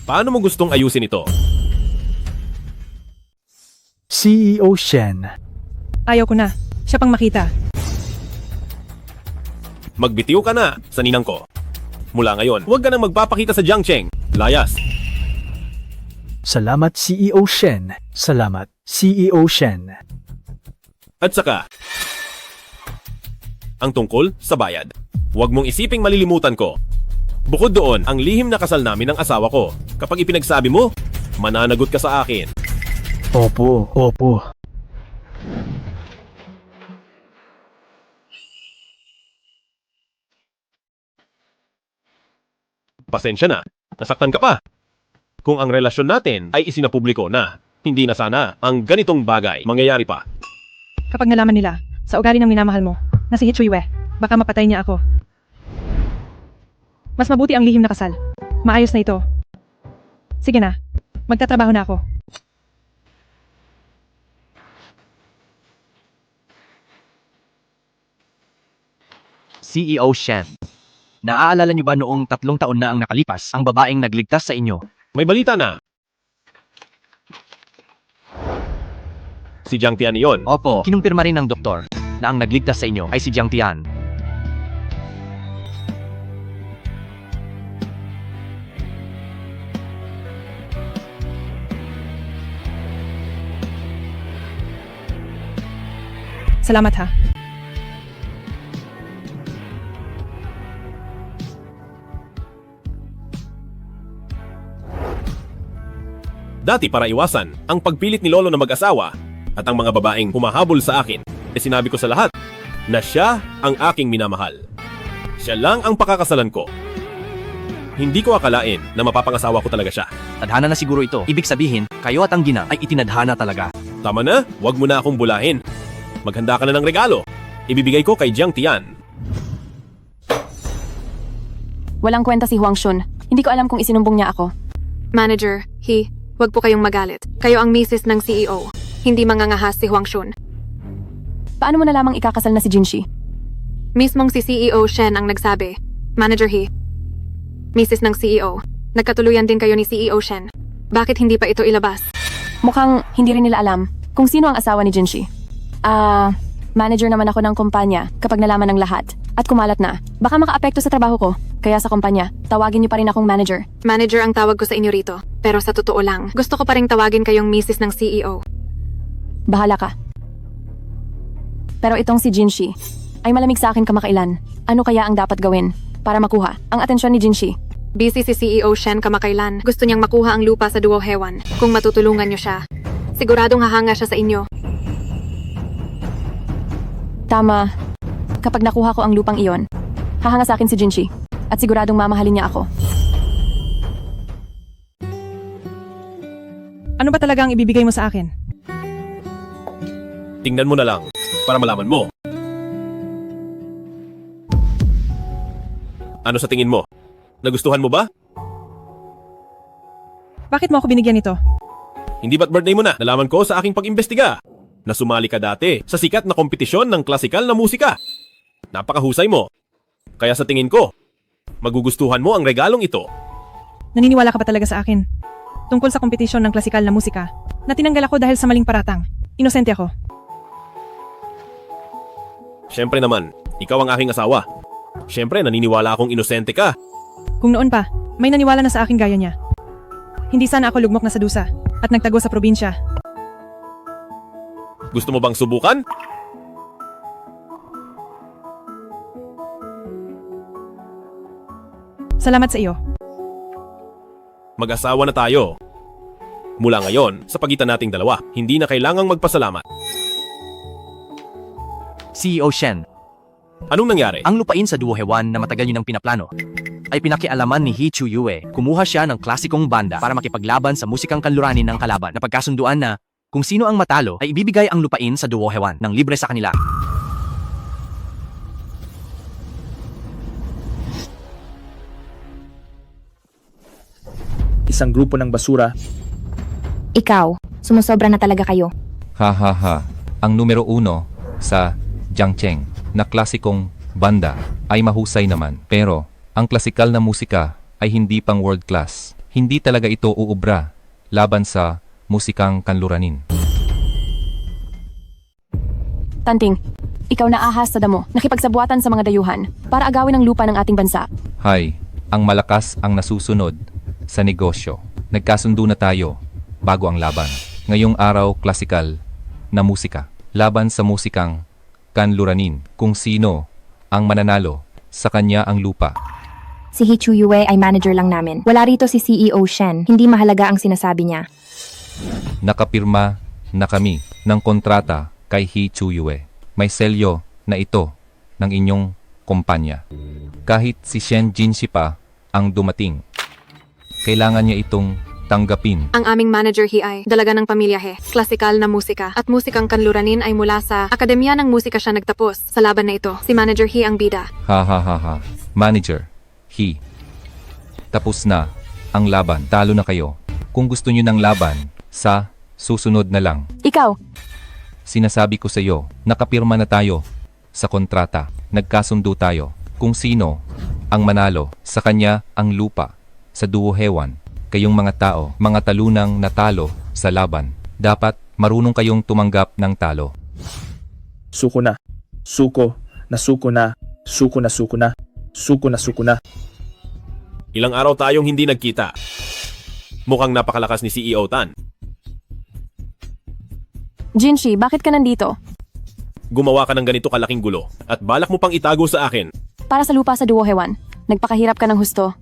Paano mo gustong ayusin ito? CEO Shen. Ayaw ko na. Siya pang makita. Magbitiw ka na sa ninang ko. Mula ngayon, huwag ka nang magpapakita sa Jiangcheng. Layas. Salamat CEO Shen. Salamat CEO Shen. At saka, ang tungkol sa bayad. Huwag mong isiping malilimutan ko. Bukod doon, ang lihim na kasal namin ng asawa ko. Kapag ipinagsabi mo, mananagot ka sa akin. Opo. Pasensya na, nasaktan ka pa. Kung ang relasyon natin ay isinapubliko na, hindi na sana ang ganitong bagay mangyayari pa. Kapag nalaman nila, sa ugali ng minamahal mo, na si Hichuiwe, baka mapatay niya ako. Mas mabuti ang lihim na kasal. Maayos na ito. Sige na, magtatrabaho na ako. CEO Shen. Naaalala niyo ba noong 3 taon na ang nakalipas, ang babaeng nagligtas sa inyo? May balita na. Si Jiang Tian iyon. Opo, kinumpirma rin ng doktor na ang nagligtas sa inyo ay si Jiang Tian. Salamat ha. Dati para iwasan ang pagpilit ni Lolo na mag-asawa at ang mga babaeng humahabol sa akin, sinabi ko sa lahat na siya ang aking minamahal. Siya lang ang pakakasalan ko. Hindi ko akalain na mapapangasawa ko talaga siya. Tadhana na siguro ito. Ibig sabihin, kayo at ang ginang ay itinadhana talaga. Tama na, wag mo na akong bulahin. Maghanda ka na ng regalo. Ibibigay ko kay Jiang Tian. Walang kwenta si Huang Shun. Hindi ko alam kung isinumbong niya ako. Manager, Huwag po kayong magalit. Kayo ang misis ng CEO. Hindi mangangahas si Huang Shun. Paano mo na lamang ikakasal na si Jinshi? Mismong si CEO Shen ang nagsabi. Manager misis ng CEO. Nagkatuluyan din kayo ni CEO Shen. Bakit hindi pa ito ilabas? Mukhang hindi rin nila alam kung sino ang asawa ni Jinshi. Manager naman ako ng kumpanya kapag nalaman ng lahat. At kumalat na, baka makaapekto sa trabaho ko. Kaya sa kumpanya, tawagin niyo pa rin akong manager. Manager ang tawag ko sa inyo rito. Pero sa totoo lang, gusto ko pa rin tawagin kayong misis ng CEO. Bahala ka. Pero itong si Jinshi ay malamig sa akin kamakailan. Ano kaya ang dapat gawin para makuha ang atensyon ni Jinshi? Busy si CEO Shen kamakailan. Gusto niyang makuha ang lupa sa Duo Hewan. Kung matutulungan niyo siya, siguradong hahanga siya sa inyo. Tama. Kapag nakuha ko ang lupang iyon, hahanga sa akin si Jinshi at siguradong mamahalin niya ako. Ano ba talaga ang ibibigay mo sa akin? Tingnan mo na lang para malaman mo. Ano sa tingin mo? Nagustuhan mo ba? Bakit mo ako binigyan nito? Hindi ba't birthday mo na? Nalaman ko sa aking pag-imbestiga na sumali ka dati sa sikat na kompetisyon ng klasikal na musika. Napakahusay mo. Kaya sa tingin ko, magugustuhan mo ang regalong ito. Naniniwala ka ba talaga sa akin? Tungkol sa kompetisyon ng klasikal na musika, na tinanggal ako dahil sa maling paratang. Inosente ako. Siyempre naman, ikaw ang aking asawa. Siyempre, naniniwala akong inosente ka. Kung noon pa, may naniwala na sa akin gaya niya. Hindi sana ako lugmok na sa dusa at nagtago sa probinsya. Gusto mo bang subukan? Salamat sa iyo. Mag-asawa na tayo. Mula ngayon, sa pagitan nating dalawa, hindi na kailangang magpasalamat. CEO Shen. Anong nangyari? Ang lupain sa Duo Hewan na matagal niyo nang pinaplano ay pinakialaman ni Hichuiwe. Kumuha siya ng klasikong banda para makipaglaban sa musikang kanluranin ng kalaban. Napagkasunduan na kung sino ang matalo ay ibibigay ang lupain sa Duo Hewan ng libre sa kanila. isang grupo ng basura. Ikaw, sumusobra na talaga kayo. Ha ha ha. Ang numero 1 sa Jiangcheng na klasikong banda ay mahusay naman. Pero ang klasikal na musika ay hindi pang world class. Hindi talaga ito uubra laban sa musikang kanluranin. Tanting, ikaw na ahas sa damo, nakipagsabuatan sa mga dayuhan para agawin ang lupa ng ating bansa. Hay, ang malakas ang nasusunod sa negosyo. Nagkasundo na tayo bago ang laban. Ngayong araw, klasikal na musika. Laban sa musikang kanluranin. Kung sino ang mananalo, sa kanya ang lupa. Si He Chuyue ay manager lang namin. Wala rito si CEO Shen. Hindi mahalaga ang sinasabi niya. Nakapirma na kami ng kontrata kay He Chuyue. May selyo na ito ng inyong kumpanya. Kahit si Shen Jinshi pa ang dumating, kailangan niya itong tanggapin. Ang aming manager He ay dalaga ng pamilya He. Klasikal na musika at musikang kanluranin ay mula sa Akademya ng Musika siya nagtapos. Sa laban na ito, si manager He ang bida. Ha ha ha ha. Manager, He. Tapos na ang laban. Talo na kayo. Kung gusto niyo ng laban, sa susunod na lang. Ikaw, Sinasabi ko sa iyo, nakapirma na tayo sa kontrata. Nagkasundo tayo. Kung sino ang manalo, sa kanya ang lupa. Sa duo hewan, kayong mga tao, mga talunang natalo sa laban. Dapat marunong kayong tumanggap ng talo. Suko na. Suko na suko na. Suko na suko na. Suko na suko na. Ilang araw tayong hindi nagkita. Mukhang napakalakas ni CEO Tan. Jinshi, bakit ka nandito? Gumawa ka ng ganito kalaking gulo at balak mo pang itago sa akin. Para sa lupa sa Duo Hewan, nagpakahirap ka ng husto.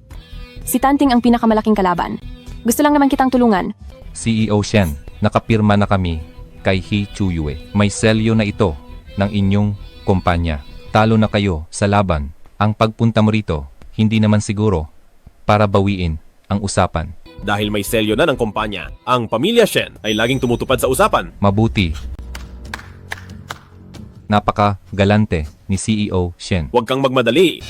Si Tanting ang pinakamalaking kalaban. Gusto lang naman kitang tulungan. CEO Shen, nakapirma na kami kay He Chuyue. May selyo na ito ng inyong kumpanya. Talo na kayo sa laban. Ang pagpunta mo rito, hindi naman siguro para bawiin ang usapan. Dahil may selyo na ng kumpanya, ang pamilya Shen ay laging tumutupad sa usapan. Mabuti. Napaka-galante ni CEO Shen. Huwag kang magmadali.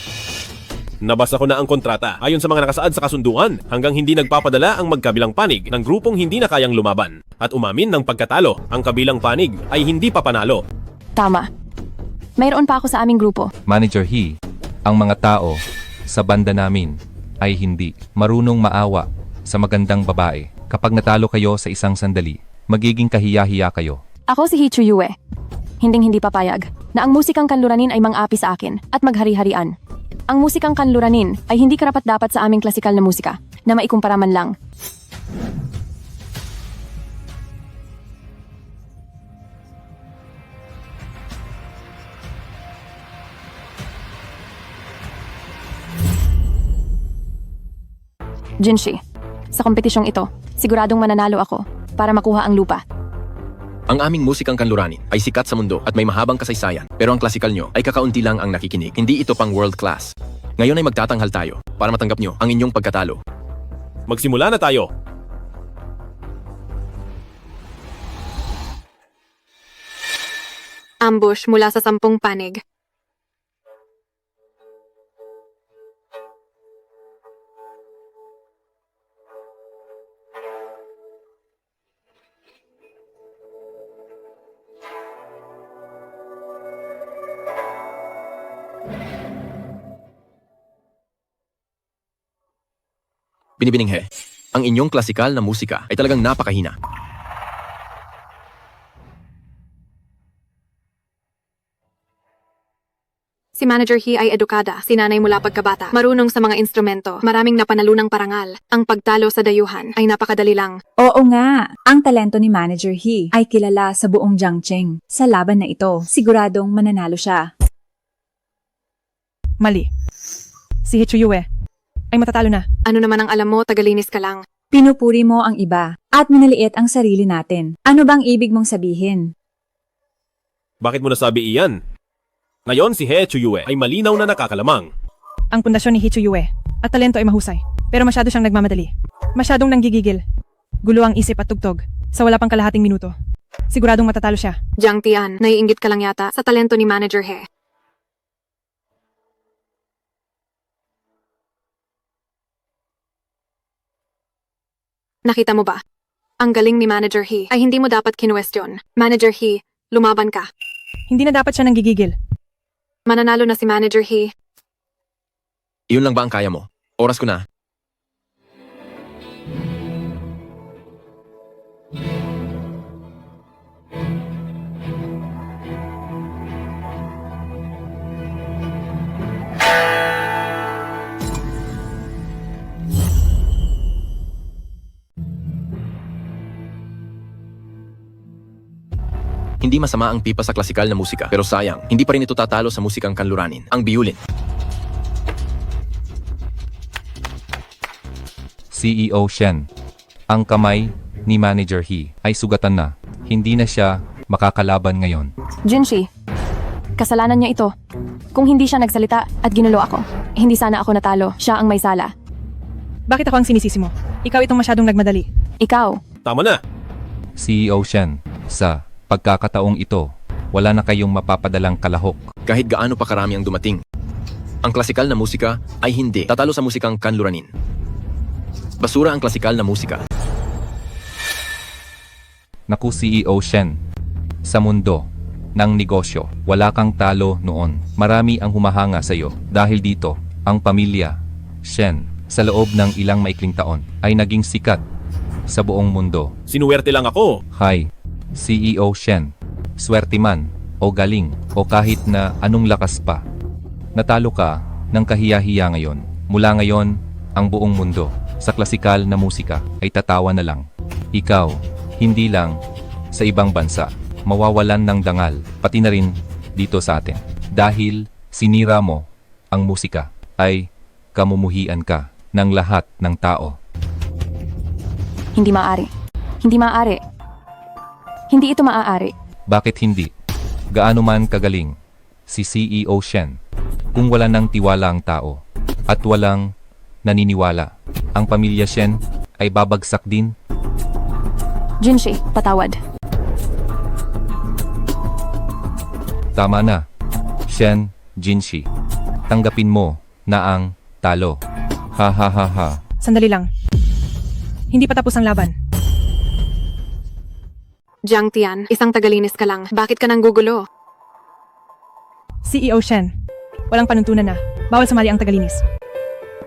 Nabasa ko na ang kontrata ayon sa mga nakasaad sa kasunduan hanggang hindi nagpapadala ang magkabilang panig ng grupong hindi na kayang lumaban. At umamin ng pagkatalo, ang kabilang panig ay hindi pa panalo. Tama. Mayroon pa ako sa aming grupo. Manager He, ang mga tao sa banda namin ay hindi marunong maawa sa magandang babae. Kapag natalo kayo sa isang sandali, magiging kahiya-hiya kayo. Ako si He Chuyue. Hinding-hindi papayag na ang musikang kanluranin ay mang-api sa akin at maghari-harian. Ang musikang kanluranin ay hindi karapat-dapat sa aming klasikal na musika na maikumpara man lang. Jinshi, sa kompetisyong ito, siguradong mananalo ako para makuha ang lupa. Ang aming musikang kanluranin ay sikat sa mundo at may mahabang kasaysayan. Pero ang klasikal nyo ay kakaunti lang ang nakikinig. Hindi ito pang world class. Ngayon ay magtatanghal tayo para matanggap nyo ang inyong pagkatalo. Magsimula na tayo. Ambush mula sa 10 panig. Binibininghe, ang inyong klasikal na musika ay talagang napakahina. Si Manager He ay edukada, sinanay mula pagkabata, marunong sa mga instrumento, maraming napanalunang parangal. Ang pagtalo sa dayuhan ay napakadali lang. Oo nga, ang talento ni Manager He ay kilala sa buong Jiangcheng. Sa laban na ito, siguradong mananalo siya. Mali. Si He Chuyue ay matatalo na. Ano naman ang alam mo, tagalinis ka lang. Pinupuri mo ang iba at minaliit ang sarili natin. Ano bang ibig mong sabihin? Bakit mo nasabi iyan? Ngayon si He Chuyue ay malinaw na nakakalamang. Ang pundasyon ni He Chuyue at talento ay mahusay. Pero masyado siyang nagmamadali. Masyadong nanggigigil. Gulo ang isip at tugtog sa wala pang kalahating minuto. Siguradong matatalo siya. Jiang Tian, naiinggit ka lang yata sa talento ni Manager He. Nakita mo ba? Ang galing ni Manager He ay hindi mo dapat kinuwestiyon. Manager He, lumaban ka. Hindi na dapat siya nanggigigil. Mananalo na si Manager He. Iyon lang ba ang kaya mo? Oras ko na. Hindi masama ang pipa sa klasikal na musika, pero sayang, hindi pa rin ito tatalo sa musikang kanluranin, ang biulin. CEO Shen. Ang kamay ni Manager He ay sugatan na. Hindi na siya makakalaban ngayon. Jinshi, kasalanan niya ito. Kung hindi siya nagsalita at ginulo ako, hindi sana ako natalo. Siya ang may sala. Bakit ako ang sinisisi mo? Ikaw itong masyadong nagmadali. Ikaw. Tama na. CEO Shen. Sa pagkakataong ito, wala na kayong mapapadalang kalahok. Kahit gaano pa karami ang dumating, ang klasikal na musika ay hindi tatalo sa musikang kanluranin. Basura ang klasikal na musika. Naku CEO Shen. Sa mundo ng negosyo, wala kang talo noon. Marami ang humahanga sa iyo. Dahil dito, ang pamilya Shen sa loob ng ilang maikling taon ay naging sikat sa buong mundo. Sinuwerte lang ako. Hi, CEO Shen. Swerte man, o galing, o kahit na anong lakas pa. Natalo ka ng kahiya-hiya ngayon. Mula ngayon, ang buong mundo sa klasikal na musika ay tatawa na lang. Ikaw, hindi lang sa ibang bansa, mawawalan ng dangal, pati na rin dito sa atin. Dahil sinira mo ang musika, ay kamumuhian ka ng lahat ng tao. Hindi maaari. Hindi maaari. Hindi ito maaari. Bakit hindi? Gaano man kagaling si CEO Shen, kung wala ng tiwala ang tao at walang naniniwala, ang pamilya Shen ay babagsak din. Jinshi, patawad. Tama na. Shen, Jinshi. Tanggapin mo na ang talo. Ha ha ha ha. Sandali lang. Hindi pa tapos ang laban. Jiang Tian, isang tagalinis ka lang. Bakit ka nang gugulo? CEO Shen. Walang panuntunan na. Bawal sumali ang tagalinis.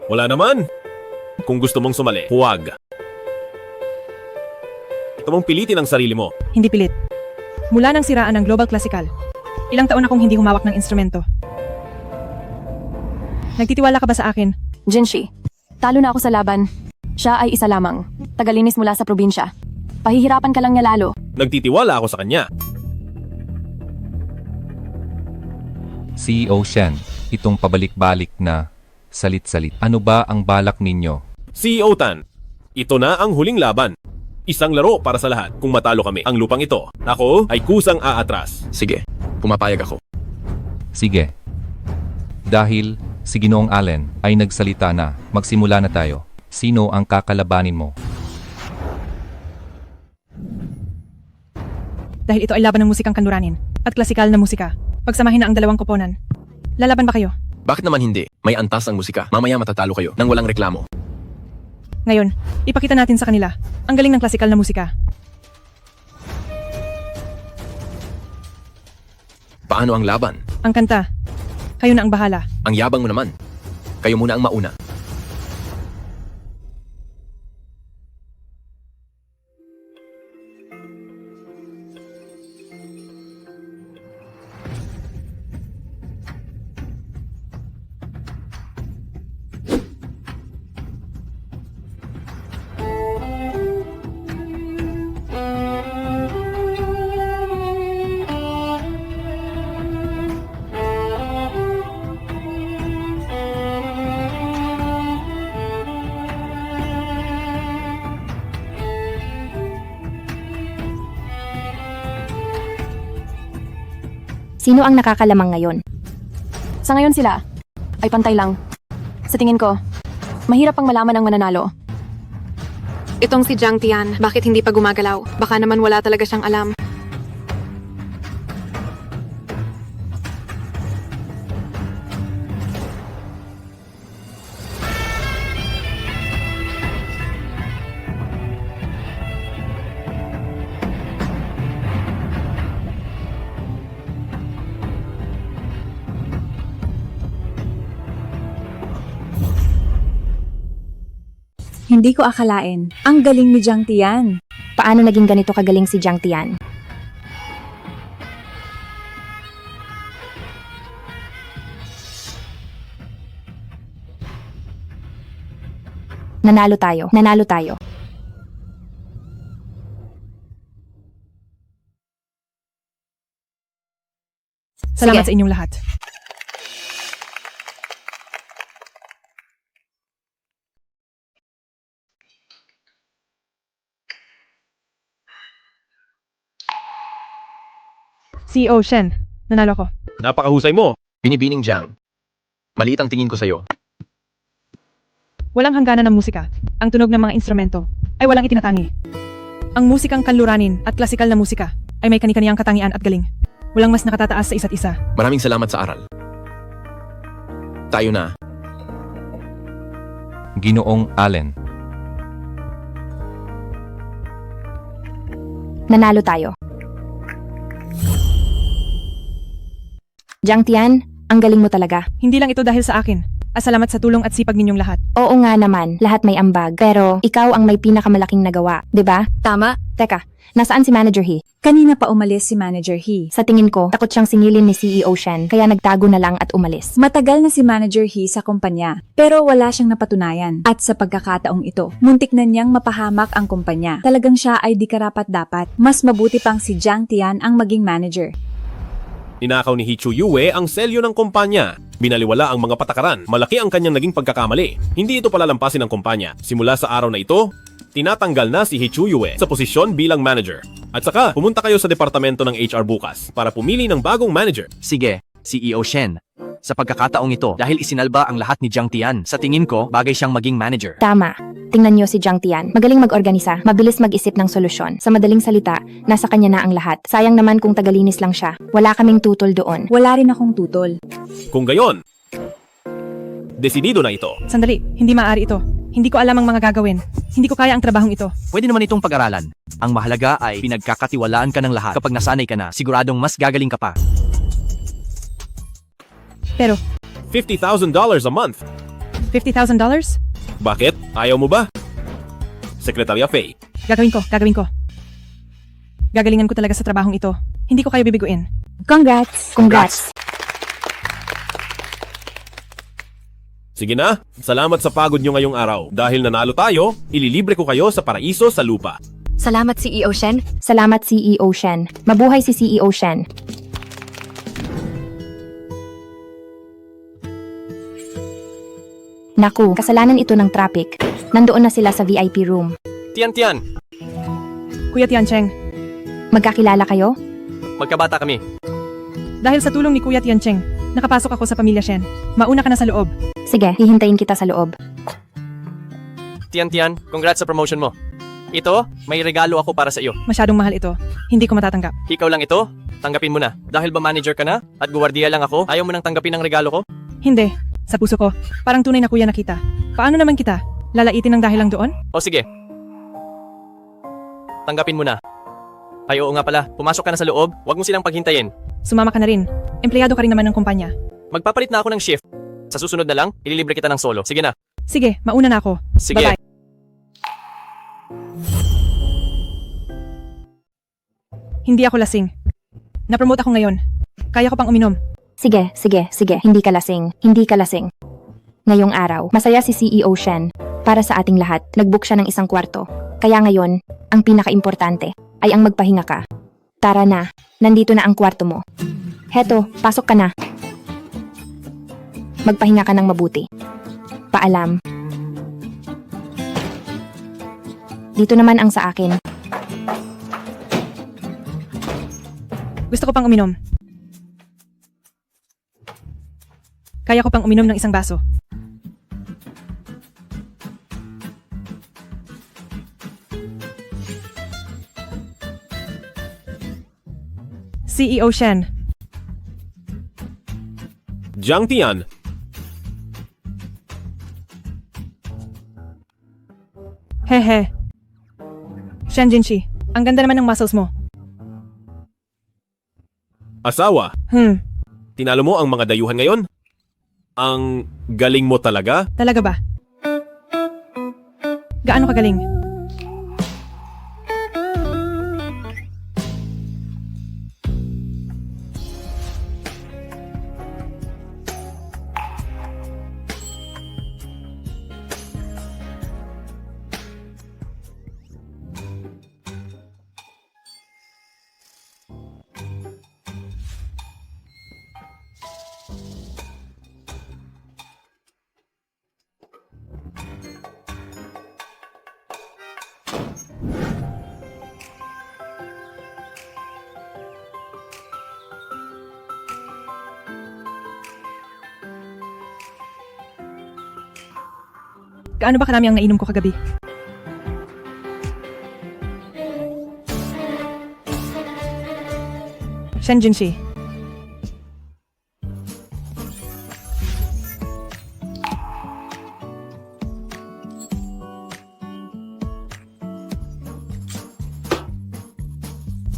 Wala naman. Kung gusto mong sumali, huwag. Ito mong pilitin ang sarili mo. Hindi pilit. Mula nang siraan ng Global Classical, ilang taon akong hindi humawak ng instrumento. Nagtitiwala ka ba sa akin? Jinshi, talo na ako sa laban. Siya ay isa lamang. Tagalinis mula sa probinsya. Pahihirapan ka lang niya lalo. Nagtitiwala ako sa kanya. CEO Shen, itong pabalik-balik na salit-salit. Ano ba ang balak ninyo? CEO Tan, ito na ang huling laban. Isang laro para sa lahat. Kung matalo kami, ang lupang ito, ako ay kusang aatras. Sige, pumapayag ako. Sige. Dahil si Ginoong Allen ay nagsalita na, magsimula na tayo. Sino ang kakalabanin mo? Dahil ito ay laban ng musikang kanluranin at klasikal na musika. Pagsamahin na ang dalawang koponan. Lalaban ba kayo? Bakit naman hindi? May antas ang musika. Mamaya matatalo kayo nang walang reklamo. Ngayon, ipakita natin sa kanila ang galing ng klasikal na musika. Paano ang laban? Ang kanta. Kayo na ang bahala. Ang yabang mo naman. Kayo muna ang mauna. Sino ang nakakalamang ngayon? Sa ngayon sila, ay pantay lang. Sa tingin ko, mahirap pang malaman ang mananalo. Itong si Jiang Tian, bakit hindi pa gumagalaw? Baka naman wala talaga siyang alam. Hindi ko akalain. Ang galing ni Jiang Tian. Paano naging ganito kagaling si Jiang Tian? Nanalo tayo. Nanalo tayo. Salamat Sige. sa inyong lahat. CEO Shen, nanalo ko. Napakahusay mo. Binibining Jiang. Maliit ang tingin ko sa'yo. Walang hangganan ng musika. Ang tunog ng mga instrumento ay walang itinatangi. Ang musikang kanluranin at klasikal na musika ay may kani-kaniyang katangian at galing. Walang mas nakatataas sa isa't isa. Maraming salamat sa aral. Tayo na. Ginoong Allen. Nanalo tayo. Jiang Tian, ang galing mo talaga. Hindi lang ito dahil sa akin. Salamat sa tulong at sipag ninyong lahat. Oo nga naman, lahat may ambag. Pero ikaw ang may pinakamalaking nagawa, 'di ba? Tama. Teka, nasaan si Manager He? Kanina pa umalis si Manager He. Sa tingin ko, takot siyang singilin ni CEO Shen, kaya nagtago na lang at umalis. Matagal na si Manager He sa kumpanya, pero wala siyang napatunayan. At sa pagkakataong ito, muntik na niyang mapahamak ang kumpanya. Talagang siya ay di karapat-dapat. Mas mabuti pang si Jiang Tian ang maging manager. Ninakaw ni He Chu-yue ang selyo ng kumpanya. Binaliwala ang mga patakaran. Malaki ang kanyang naging pagkakamali. Hindi ito palalampasin ng kumpanya. Simula sa araw na ito, tinatanggal na si He Chu-yue sa posisyon bilang manager. At saka, pumunta kayo sa departamento ng HR bukas para pumili ng bagong manager. Sige, CEO Shen. Sa pagkakataong ito, dahil isinalba ang lahat ni Jiang Tian, sa tingin ko, bagay siyang maging manager. Tama. Tingnan niyo si Jiang Tian. Magaling mag-organisa, mabilis mag-isip ng solusyon. Sa madaling salita, nasa kanya na ang lahat. Sayang naman kung tagalinis lang siya. Wala kaming tutol doon. Wala rin akong tutol. Kung gayon, desidido na ito. Sandali, hindi maaari ito. Hindi ko alam ang mga gagawin. Hindi ko kaya ang trabahong ito. Pwede naman itong pag-aralan. Ang mahalaga ay pinagkakatiwalaan ka ng lahat. Kapag nasanay ka na, siguradong mas gagaling ka pa. Pero, $50,000 a month. $50,000? Bakit? Ayaw mo ba? Sekretarya Faye. Gagawin ko. Gagalingan ko talaga sa trabahong ito. Hindi ko kayo bibiguin. Congrats! Congrats! Sige na, salamat sa pagod nyo ngayong araw. Dahil nanalo tayo, ililibre ko kayo sa paraiso sa lupa. Salamat CEO Shen. Salamat CEO Shen. Mabuhay si CEO Shen. Naku, kasalanan ito ng traffic. Nandoon na sila sa VIP room. Tian, Kuya Tiancheng, Magkakilala kayo? magkabata kami. dahil sa tulong ni Kuya Tiancheng, nakapasok ako sa pamilya Shen. Mauna ka na sa loob. Sige, hihintayin kita sa loob. Tian, congrats sa promotion mo. Ito, may regalo ako para sa iyo. Masyadong mahal ito. Hindi ko matatanggap. Ikaw lang ito, tanggapin mo na. Dahil ba manager ka na at guwardiya lang ako, ayaw mo nang tanggapin ang regalo ko? Hindi. Sa puso ko, parang tunay na kuya na kita. Paano naman kita? Lalaitin ng dahil lang doon? O sige. Tanggapin mo na. Ay oo nga pala, pumasok ka na sa loob, huwag mo silang paghintayin. Sumama ka na rin. Empleyado ka rin naman ng kumpanya. Magpapalit na ako ng shift. Sa susunod na lang, ililibre kita ng solo. Sige na. Sige, mauna na ako. Sige. Bye-bye. Hindi ako lasing. Napromote ako ngayon. Kaya ko pang uminom. Sige. Hindi ka lasing. Ngayong araw, masaya si CEO Shen. Para sa ating lahat, nag-book siya ng isang kwarto. Kaya ngayon, ang pinaka-importante ay ang magpahinga ka. Tara na, nandito na ang kwarto mo. Heto, pasok ka na. Magpahinga ka ng mabuti. Paalam. Dito naman ang sa akin. Gusto ko pang uminom. Kaya ko pang uminom ng isang baso. CEO Shen, Jiang Tian. Hehe. Shen Jinshi, ang ganda naman ng muscles mo. Asawa. Tinalo mo ang mga dayuhan ngayon? Ang galing mo talaga? Talaga ba? Gaano kagaling? Gaano ba karami ang nainom ko kagabi? Shen Jinshi.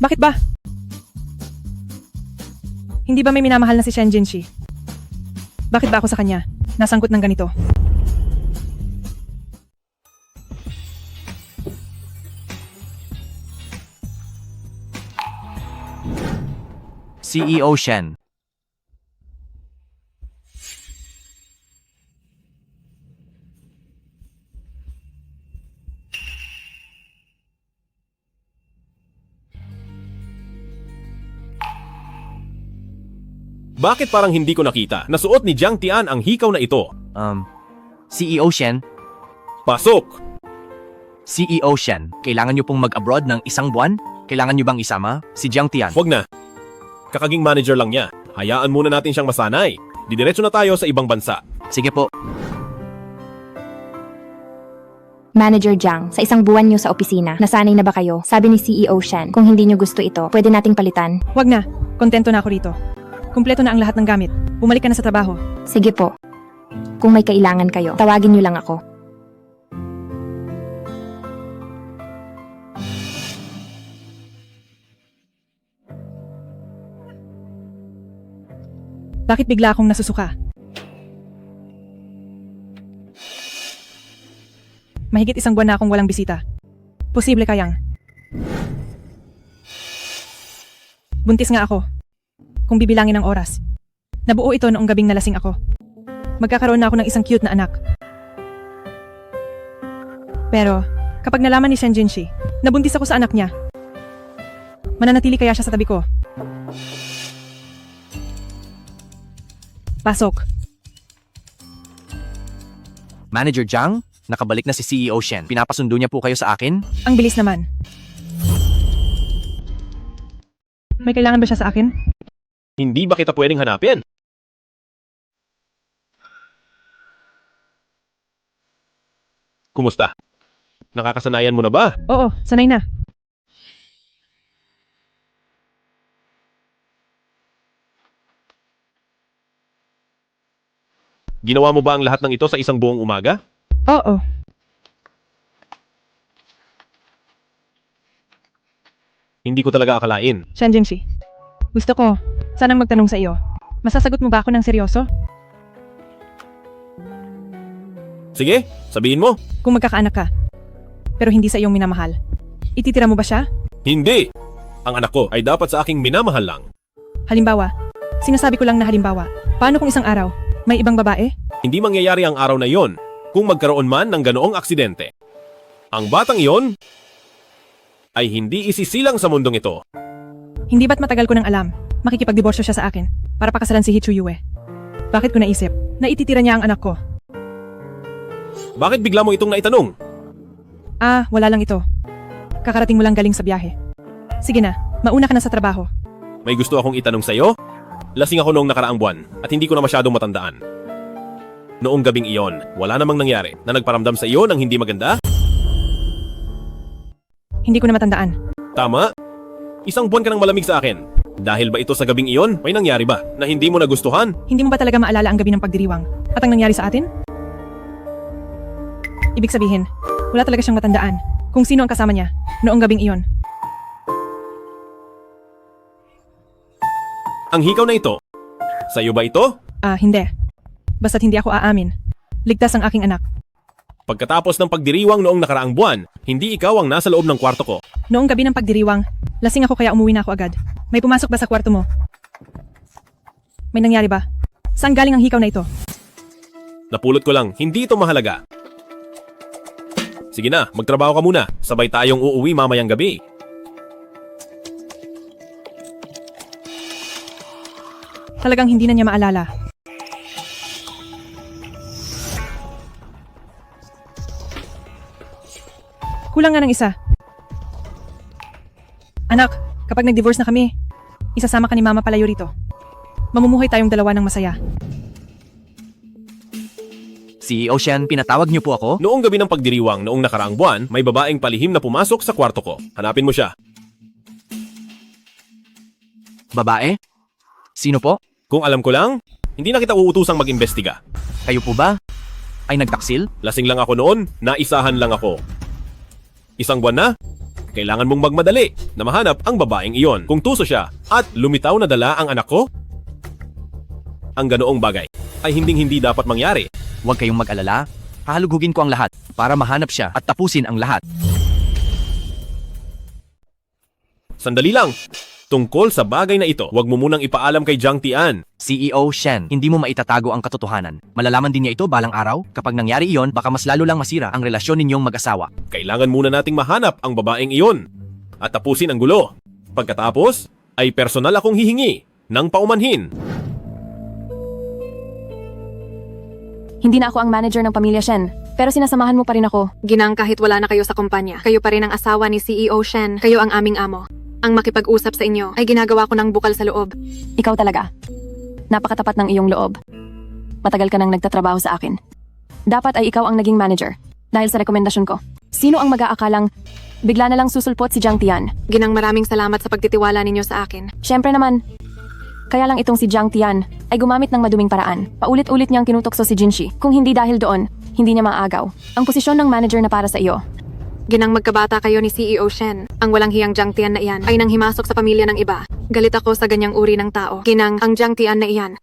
Bakit ba? Hindi ba may minamahal na si Shen Jinshi? Bakit ba ako sa kanya nasangkot ng ganito? CEO Shen. Bakit parang hindi ko nakita? Nasuot ni Jiang Tian ang hikaw na ito. CEO Shen? Pasok! CEO Shen, kailangan niyo pong mag-abroad ng isang buwan? Kailangan niyo bang isama si Jiang Tian? Wag na. Kakaging manager lang niya. Hayaan muna natin siyang masanay. Didiretso na tayo sa ibang bansa. Sige po. Manager Jiang, sa isang buwan niyo sa opisina, nasanay na ba kayo? Sabi ni CEO Shen, kung hindi niyo gusto ito, pwede nating palitan. Wag na. Kontento na ako rito. Kumpleto na ang lahat ng gamit. Bumalik ka na sa trabaho. Sige po. Kung may kailangan kayo, tawagin niyo lang ako. Bakit bigla akong nasusuka? Mahigit isang buwan na akong walang bisita. Posible kayang. Buntis nga ako. Kung bibilangin ang oras. Nabuo ito noong gabing nalasing ako. Magkakaroon na ako ng isang cute na anak. Pero, kapag nalaman ni Shen Jinshi, nabuntis ako sa anak niya. Mananatili kaya siya sa tabi ko? Pasok. Manager Jiang, nakabalik na si CEO Shen. Pinapasundo niya po kayo sa akin? Ang bilis naman. May kailangan ba siya sa akin? Hindi ba kita pwedeng hanapin? Kumusta? Nakakasanayan mo na ba? Oo, sanay na. Ginawa mo ba ang lahat ng ito sa isang buong umaga? Oo. Hindi ko talaga akalain. Shen Jinshi, gusto ko, sanang magtanong sa iyo. Masasagot mo ba ako ng seryoso? Sige, sabihin mo. Kung magkakaanak ka, pero hindi sa iyong minamahal, ititira mo ba siya? Hindi! Ang anak ko ay dapat sa aking minamahal lang. Halimbawa, sinasabi ko lang na halimbawa, paano kung isang araw, may ibang babae? Hindi mangyayari ang araw na yon kung magkaroon man ng ganoong aksidente. Ang batang iyon ay hindi isisilang sa mundong ito. Hindi ba't matagal ko nang alam, makikipagdiborsyo siya sa akin para pakasalan si Hichu Yue? Bakit ko naisip na ititira niya ang anak ko? Bakit bigla mo itong naitanong? Wala lang ito. Kakarating mo lang galing sa biyahe. Sige na, mauna ka na sa trabaho. May gusto akong itanong sa'yo? Lasing ako noong nakaraang buwan at hindi ko na masyadong matandaan. Noong gabing iyon, wala namang nangyari na nagparamdam sa iyo ng hindi maganda? Hindi ko na matandaan. Tama? Isang buwan ka nang malamig sa akin. Dahil ba ito sa gabing iyon, may nangyari ba na hindi mo nagustuhan? Hindi mo ba talaga maalala ang gabi ng pagdiriwang at ang nangyari sa atin? Ibig sabihin, wala talaga siyang matandaan kung sino ang kasama niya noong gabing iyon. Ang hikaw na ito, sa iyo ba ito? Hindi. Basta't hindi ako aamin. Ligtas ang aking anak. Pagkatapos ng pagdiriwang noong nakaraang buwan, hindi ikaw ang nasa loob ng kwarto ko. Noong gabi ng pagdiriwang, lasing ako kaya umuwi na ako agad. May pumasok ba sa kwarto mo? May nangyari ba? Saan galing ang hikaw na ito? Napulot ko lang, hindi ito mahalaga. Sige na, magtrabaho ka muna. Sabay tayong uuwi mamayang gabi. Talagang hindi na niya maalala. Kulang nga ng isa. Anak, kapag nag-divorce na kami, isasama ka ni Mama palayo rito. Mamumuhay tayong dalawa ng masaya. CEO Shen, pinatawag niyo po ako? Noong gabi ng pagdiriwang noong nakaraang buwan, may babaeng palihim na pumasok sa kwarto ko. Hanapin mo siya. Babae? Sino po? Kung alam ko lang, hindi na kita uutusang mag-imbestiga. Kayo po ba? Ay nagtaksil? Lasing lang ako noon, naisahan lang ako. Isang buwan na, kailangan mong magmadali na mahanap ang babaeng iyon. Kung tuso siya at lumitaw na dala ang anak ko, ang ganoong bagay ay hindi dapat mangyari. Huwag kayong mag-alala. Hahalugugin ko ang lahat para mahanap siya at tapusin ang lahat. Sandali lang. Tungkol sa bagay na ito, huwag mo munang ipaalam kay Jiang Tian. CEO Shen, hindi mo maitatago ang katotohanan. Malalaman din niya ito balang araw. Kapag nangyari iyon, baka mas lalo lang masira ang relasyon ninyong mag-asawa. Kailangan muna nating mahanap ang babaeng iyon at tapusin ang gulo. Pagkatapos, ay personal akong hihingi ng paumanhin. Hindi na ako ang manager ng pamilya Shen, pero sinasamahan mo pa rin ako. Ginang kahit wala na kayo sa kumpanya, kayo pa rin ang asawa ni CEO Shen, kayo ang aming amo. Ang makipag-usap sa inyo ay ginagawa ko ng bukal sa loob. Ikaw talaga. Napakatapat ng iyong loob. Matagal ka nang nagtatrabaho sa akin. Dapat ay ikaw ang naging manager dahil sa rekomendasyon ko. Sino ang mag-aakalang bigla na lang susulpot si Jiang Tian? Ginang maraming salamat sa pagtitiwala ninyo sa akin. Siyempre naman. Kaya lang itong si Jiang Tian ay gumamit ng maduming paraan. Paulit-ulit niyang tinutokso si Jinshi. Kung hindi dahil doon, hindi niya maagaw. Ang posisyon ng manager na para sa iyo. Ginang magkabata kayo ni CEO Shen. Ang walang hiyang Jiang Tian na iyan ay nang himasok sa pamilya ng iba. Galit ako sa ganyang uri ng tao. Ginang, ang Jiang Tian na iyan.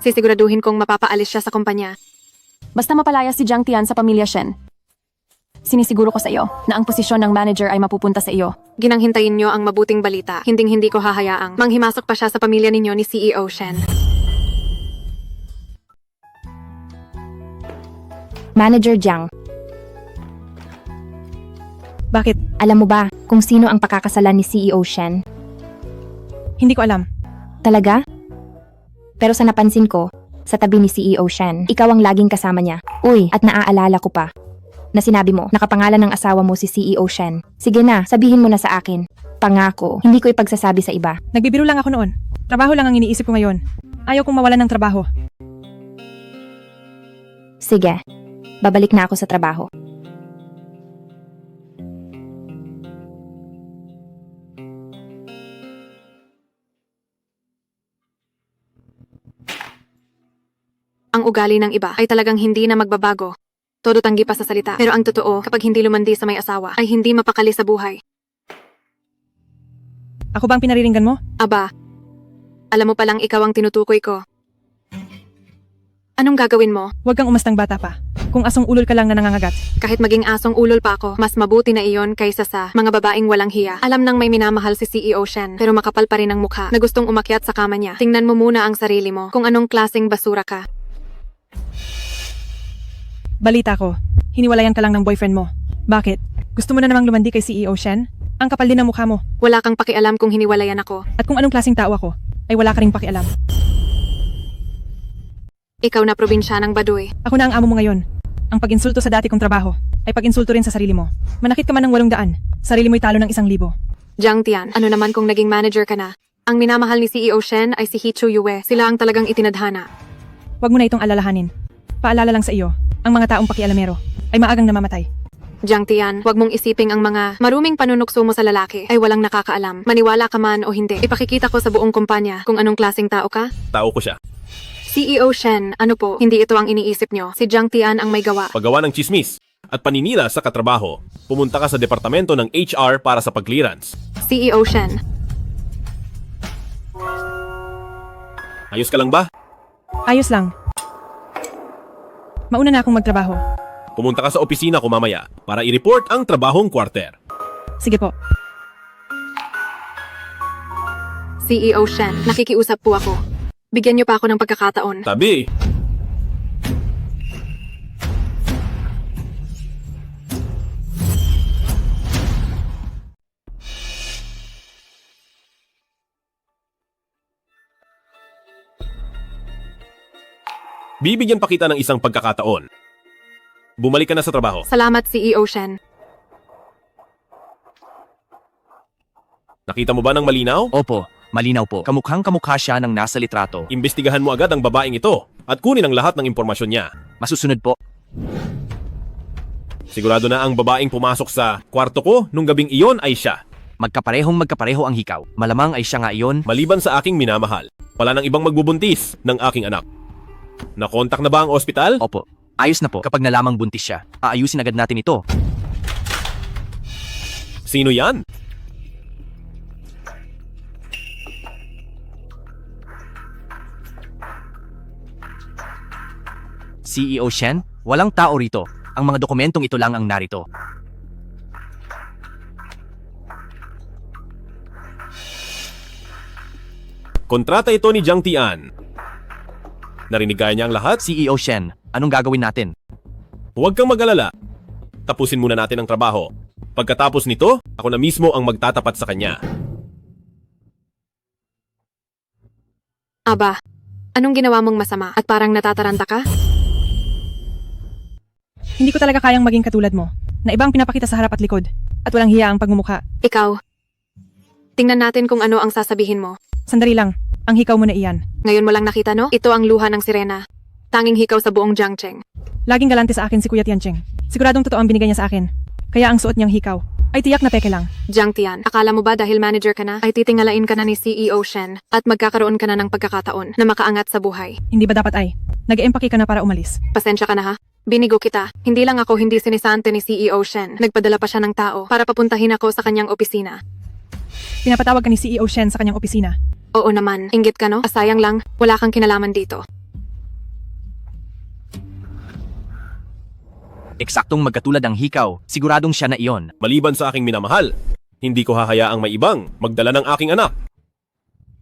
Sisiguraduhin kong mapapaalis siya sa kumpanya. Basta mapalaya si Jiang Tian sa pamilya Shen. Sinisiguro ko sa iyo na ang posisyon ng manager ay mapupunta sa iyo. Ginang hintayin niyo ang mabuting balita. Hindi ko hahayaang manghimasok pa siya sa pamilya ninyo ni CEO Shen. Manager Jiang, Bakit? alam mo ba kung sino ang pakakasalan ni CEO Shen? Hindi ko alam. Talaga? Pero sa napansin ko, sa tabi ni CEO Shen, ikaw ang laging kasama niya. Uy, at naaalala ko pa na sinabi mo, nakapangalan ng asawa mo si CEO Shen. Sige na, sabihin mo na sa akin. Pangako, hindi ko ipagsasabi sa iba. Nagbibiro lang ako noon. Trabaho lang ang iniisip ko ngayon. Ayaw kong mawalan ng trabaho. Sige, babalik na ako sa trabaho. Ang ugali ng iba ay talagang hindi na magbabago. Todo tanggi pa sa salita. Pero ang totoo, kapag hindi lumandi sa may asawa, ay hindi mapakali sa buhay. Ako ba ang pinariringgan mo? Aba, alam mo palang ikaw ang tinutukoy ko. Anong gagawin mo? Huwag kang umastang bata pa. Kung asong ulol ka lang na nangangagat. Kahit maging asong ulol pa ako, mas mabuti na iyon kaysa sa mga babaeng walang hiya. Alam nang may minamahal si CEO Shen, pero makapal pa rin ang mukha na gustong umakyat sa kama niya. Tingnan mo muna ang sarili mo, kung anong klaseng basura ka. Balita ko, hiniwalayan ka lang ng boyfriend mo. Bakit? Gusto mo na namang lumandi kay CEO Shen? Ang kapal din ng mukha mo. Wala kang pakialam kung hiniwalayan ako. At kung anong klaseng tao ako, ay wala ka ring pakialam. Ikaw na probinsya ng Baduy. Ako na ang amo mo ngayon. Ang pag-insulto sa dati kong trabaho ay pag-insulto rin sa sarili mo. Manakit ka man ng 800, sarili mo'y talo ng 1,000. Jiang Tian, ano naman kung naging manager ka na? Ang minamahal ni CEO Shen ay si He Chu Yue. Sila ang talagang itinadhana. Huwag mo na itong alalahanin. Paalala lang sa iyo, ang mga taong pakialamero ay maagang namamatay. Jiang Tian, huwag mong isiping ang mga maruming panunukso mo sa lalaki ay walang nakakaalam. Maniwala ka man o hindi, ipakikita ko sa buong kumpanya kung anong klaseng tao ka. Tao ko siya. CEO Shen, ano po, hindi ito ang iniisip nyo. Si Jiang Tian ang may gawa. Paggawa ng chismis at paninira sa katrabaho, pumunta ka sa departamento ng HR para sa pag-clearance. CEO Shen. Ayos ka lang ba? Ayos lang. Mauna na akong magtrabaho. Pumunta ka sa opisina ko mamaya para i-report ang trabahong quarter. Sige po. CEO Shen, nakikiusap po ako. Bigyan niyo pa ako ng pagkakataon. Tabi, bibigyan pa kita ng isang pagkakataon. Bumalik ka na sa trabaho. Salamat, CEO Shen. Nakita mo ba ng malinaw? Opo, malinaw po. Kamukhang kamukha siya ng nasa litrato. Imbestigahan mo agad ang babaeng ito at kunin ang lahat ng impormasyon niya. Masusunod po. Sigurado na ang babaeng pumasok sa kwarto ko nung gabing iyon ay siya. Magkapareho ang hikaw. Malamang ay siya nga iyon. Maliban sa aking minamahal, wala nang ibang magbubuntis ng aking anak. Nakontak na ba ang ospital? Opo. Ayos na po. Kapag nalamang buntis siya, aayusin agad natin ito. Sino yan? CEO Shen, walang tao rito. Ang mga dokumentong ito lang ang narito. Kontrata ito ni Jiang Tian. Narinig kaya niya ang lahat? CEO Shen, anong gagawin natin? Huwag kang mag-alala. Tapusin muna natin ang trabaho. Pagkatapos nito, ako na mismo ang magtatapat sa kanya. Aba, anong ginawa mong masama at parang natataranta ka? Hindi ko talaga kayang maging katulad mo, na ibang pinapakita sa harap at likod, at walang hiya ang pagmumukha. Ikaw, tingnan natin kung ano ang sasabihin mo. Sandali lang, ang hikaw mo na iyan. Ngayon mo lang nakita, no? Ito ang luha ng sirena. Tanging hikaw sa buong Jiangcheng. Laging galante sa akin si Kuya Tiancheng. Siguradong totoo ang binigay niya sa akin. Kaya ang suot niyang hikaw ay tiyak na peke lang. Jiang Tian, akala mo ba dahil manager ka na, ay titingalain ka na ni CEO Shen at magkakaroon ka na ng pagkakataon na makaangat sa buhay? Hindi ba dapat ay? Nag-empake ka na para umalis. Pasensya ka na ha? Binigo kita. Hindi lang ako hindi sinisante ni CEO Shen. Nagpadala pa siya ng tao para papuntahin ako sa kanyang opisina. Pinapatawag ka ni CEO Shen sa kanyang opisina. Oo naman, inggit ka no? Sayang lang, wala kang kinalaman dito. Eksaktong magkatulad ang hikaw, siguradong siya na iyon. Maliban sa aking minamahal, hindi ko hahayaang may ibang magdala ng aking anak.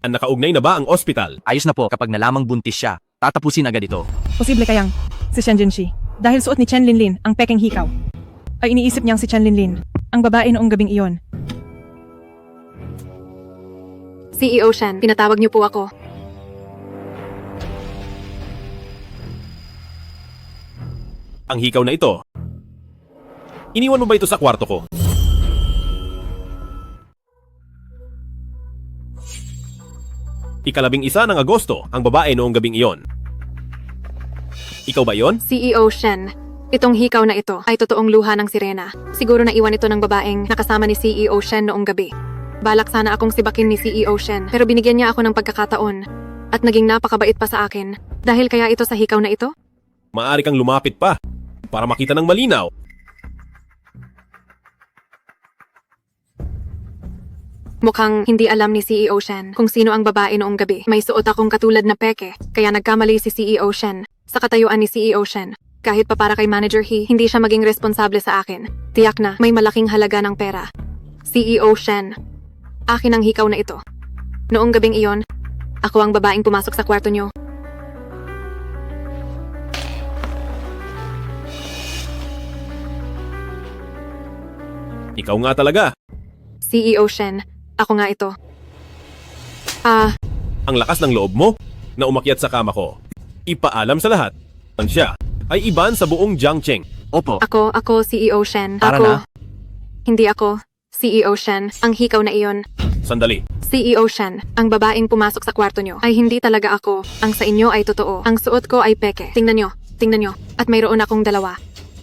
Ang nakaugnay na ba ang ospital? Ayos na po kapag nalamang buntis siya, tatapusin agad ito. Posible kayang si Shen Jinshi, dahil suot ni Chen Linlin ang pekeng hikaw, ay iniisip niyang si Chen Linlin, ang babae noong gabing iyon. CEO Shen, pinatawag niyo po ako. Ang hikaw na ito. Iniwan mo ba ito sa kwarto ko? Ikalabing-1 ng Agosto, ang babae noong gabing iyon. Ikaw ba yon? CEO Shen, itong hikaw na ito ay totoong luha ng sirena. Siguro na iwan ito ng babaeng nakasama ni CEO Shen noong gabi. Balak sana akong sibakin ni CEO Shen, pero binigyan niya ako ng pagkakataon at naging napakabait pa sa akin. Dahil kaya ito sa hikaw na ito? Maaari kang lumapit pa para makita ng malinaw. Mukhang hindi alam ni CEO Shen kung sino ang babae noong gabi. May suot akong katulad na peke, kaya nagkamali si CEO Shen sa katayuan ni CEO Shen. Kahit pa para kay Manager He, hindi siya maging responsable sa akin. Tiyak na may malaking halaga ng pera. CEO Shen, akin ang hikaw na ito. Noong gabing iyon, ako ang babaeng pumasok sa kwarto niyo. Ikaw nga talaga. CEO Shen, ako nga ito. Ang lakas ng loob mo na umakyat sa kama ko. Ipaalam sa lahat. Ang siya ay iban sa buong Jiangcheng. Opo. Ako CEO Shen. Tara na. Hindi ako. CEO Shen, ang hikaw na iyon. Sandali. CEO Shen, ang babaeng pumasok sa kwarto nyo ay hindi talaga ako. Ang sa inyo ay totoo. Ang suot ko ay peke. Tingnan nyo. At mayroon akong dalawa.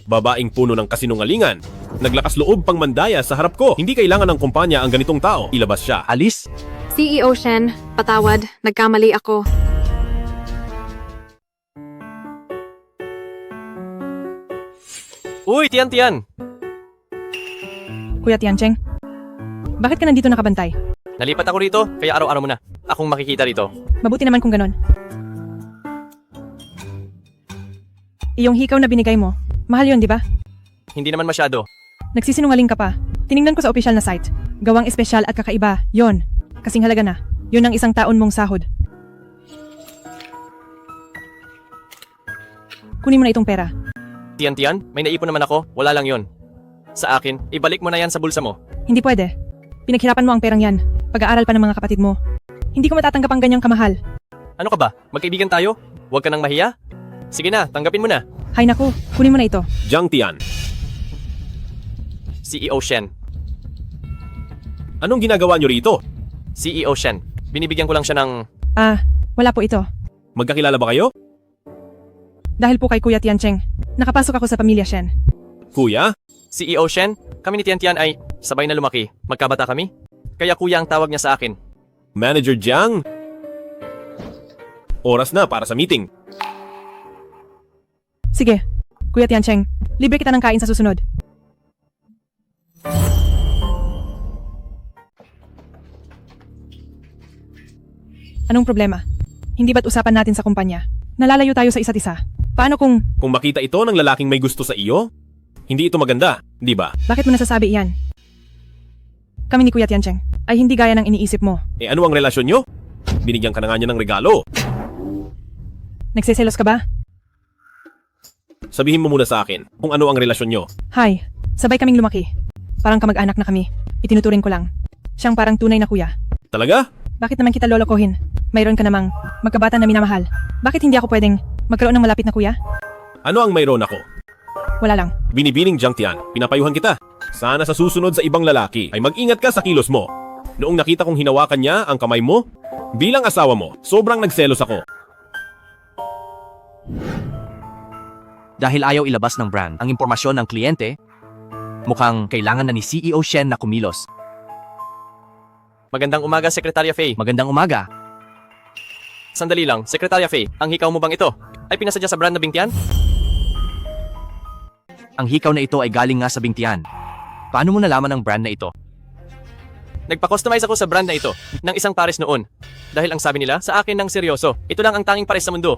Babaeng puno ng kasinungalingan. Naglakas loob pang mandaya sa harap ko. Hindi kailangan ng kumpanya ang ganitong tao. Ilabas siya. Alis? CEO Shen, patawad. Nagkamali ako. Uy, Tian! Kuya Tiancheng, bakit ka nandito nakabantay? Nalipat ako rito, kaya araw-araw mo na. Akong makikita rito. Mabuti naman kung ganon. Iyong hikaw na binigay mo, mahal yun, di ba? Hindi naman masyado. Nagsisinungaling ka pa. Tiningnan ko sa opisyal na site. Gawang espesyal at kakaiba, yon. Kasing halaga na. Yun ang isang taon mong sahod. Kunin mo na itong pera. Tiyan, may naipon naman ako. Wala lang yon. Sa akin, ibalik mo na yan sa bulsa mo. Hindi pwede. Pinaghirapan mo ang perang yan. Pag-aaral pa ng mga kapatid mo. Hindi ko matatanggap ang ganyang kamahal. Ano ka ba? Magkaibigan tayo? Huwag ka nang mahiya? Sige na, tanggapin mo na. Hay naku, kunin mo na ito. Jiang Tian, CEO Shen. anong ginagawa niyo rito? CEO Shen. Binibigyan ko lang siya ng... Wala po ito. Magkakilala ba kayo? Dahil po kay Kuya Tiancheng, nakapasok ako sa pamilya Shen. Kuya? CEO Shen, kami ni Tian ay sabay na lumaki. Magkabata kami. Kaya kuya ang tawag niya sa akin. Manager Jiang? Oras na para sa meeting. Sige, Kuya Tiancheng, libre kita ng kain sa susunod. Anong problema? Hindi ba't usapan natin sa kumpanya? Nalalayo tayo sa isa't isa. Paano kung... Kung makita ito ng lalaking may gusto sa iyo, hindi ito maganda, di ba? Bakit mo nasasabi iyan? Kami ni Kuya Tiancheng ay hindi gaya ng iniisip mo. Eh ano ang relasyon nyo? Binigyan ka na nga niya ng regalo. Nagsiselos ka ba? Sabihin mo muna sa akin kung ano ang relasyon nyo. Hi, sabay kaming lumaki. Parang kamag-anak na kami. Itinuturing ko lang. Siyang parang tunay na kuya. Talaga? Bakit naman kita lolokohin? Mayroon ka namang magkabata na minamahal. Bakit hindi ako pwedeng magkaroon ng malapit na kuya? Ano ang mayroon ako? Wala lang. Binibining Jiang Tian, pinapayuhan kita. Sana sa susunod sa ibang lalaki ay mag-ingat ka sa kilos mo. Noong nakita kong hinawakan niya ang kamay mo, bilang asawa mo, sobrang nagselos ako. Dahil ayaw ilabas ng brand ang impormasyon ng kliyente, mukhang kailangan na ni CEO Shen na kumilos. Magandang umaga, Sekretarya Faye. Magandang umaga. Sandali lang, Sekretarya Faye, ang hikaw mo bang ito ay pinasadya sa brand na Bingtian? Ang hikaw na ito ay galing nga sa Bingtian. Paano mo nalaman ang brand na ito? Nagpa-customize ako sa brand na ito ng isang pares noon. Dahil ang sabi nila sa akin ng seryoso, ito lang ang tanging pares sa mundo.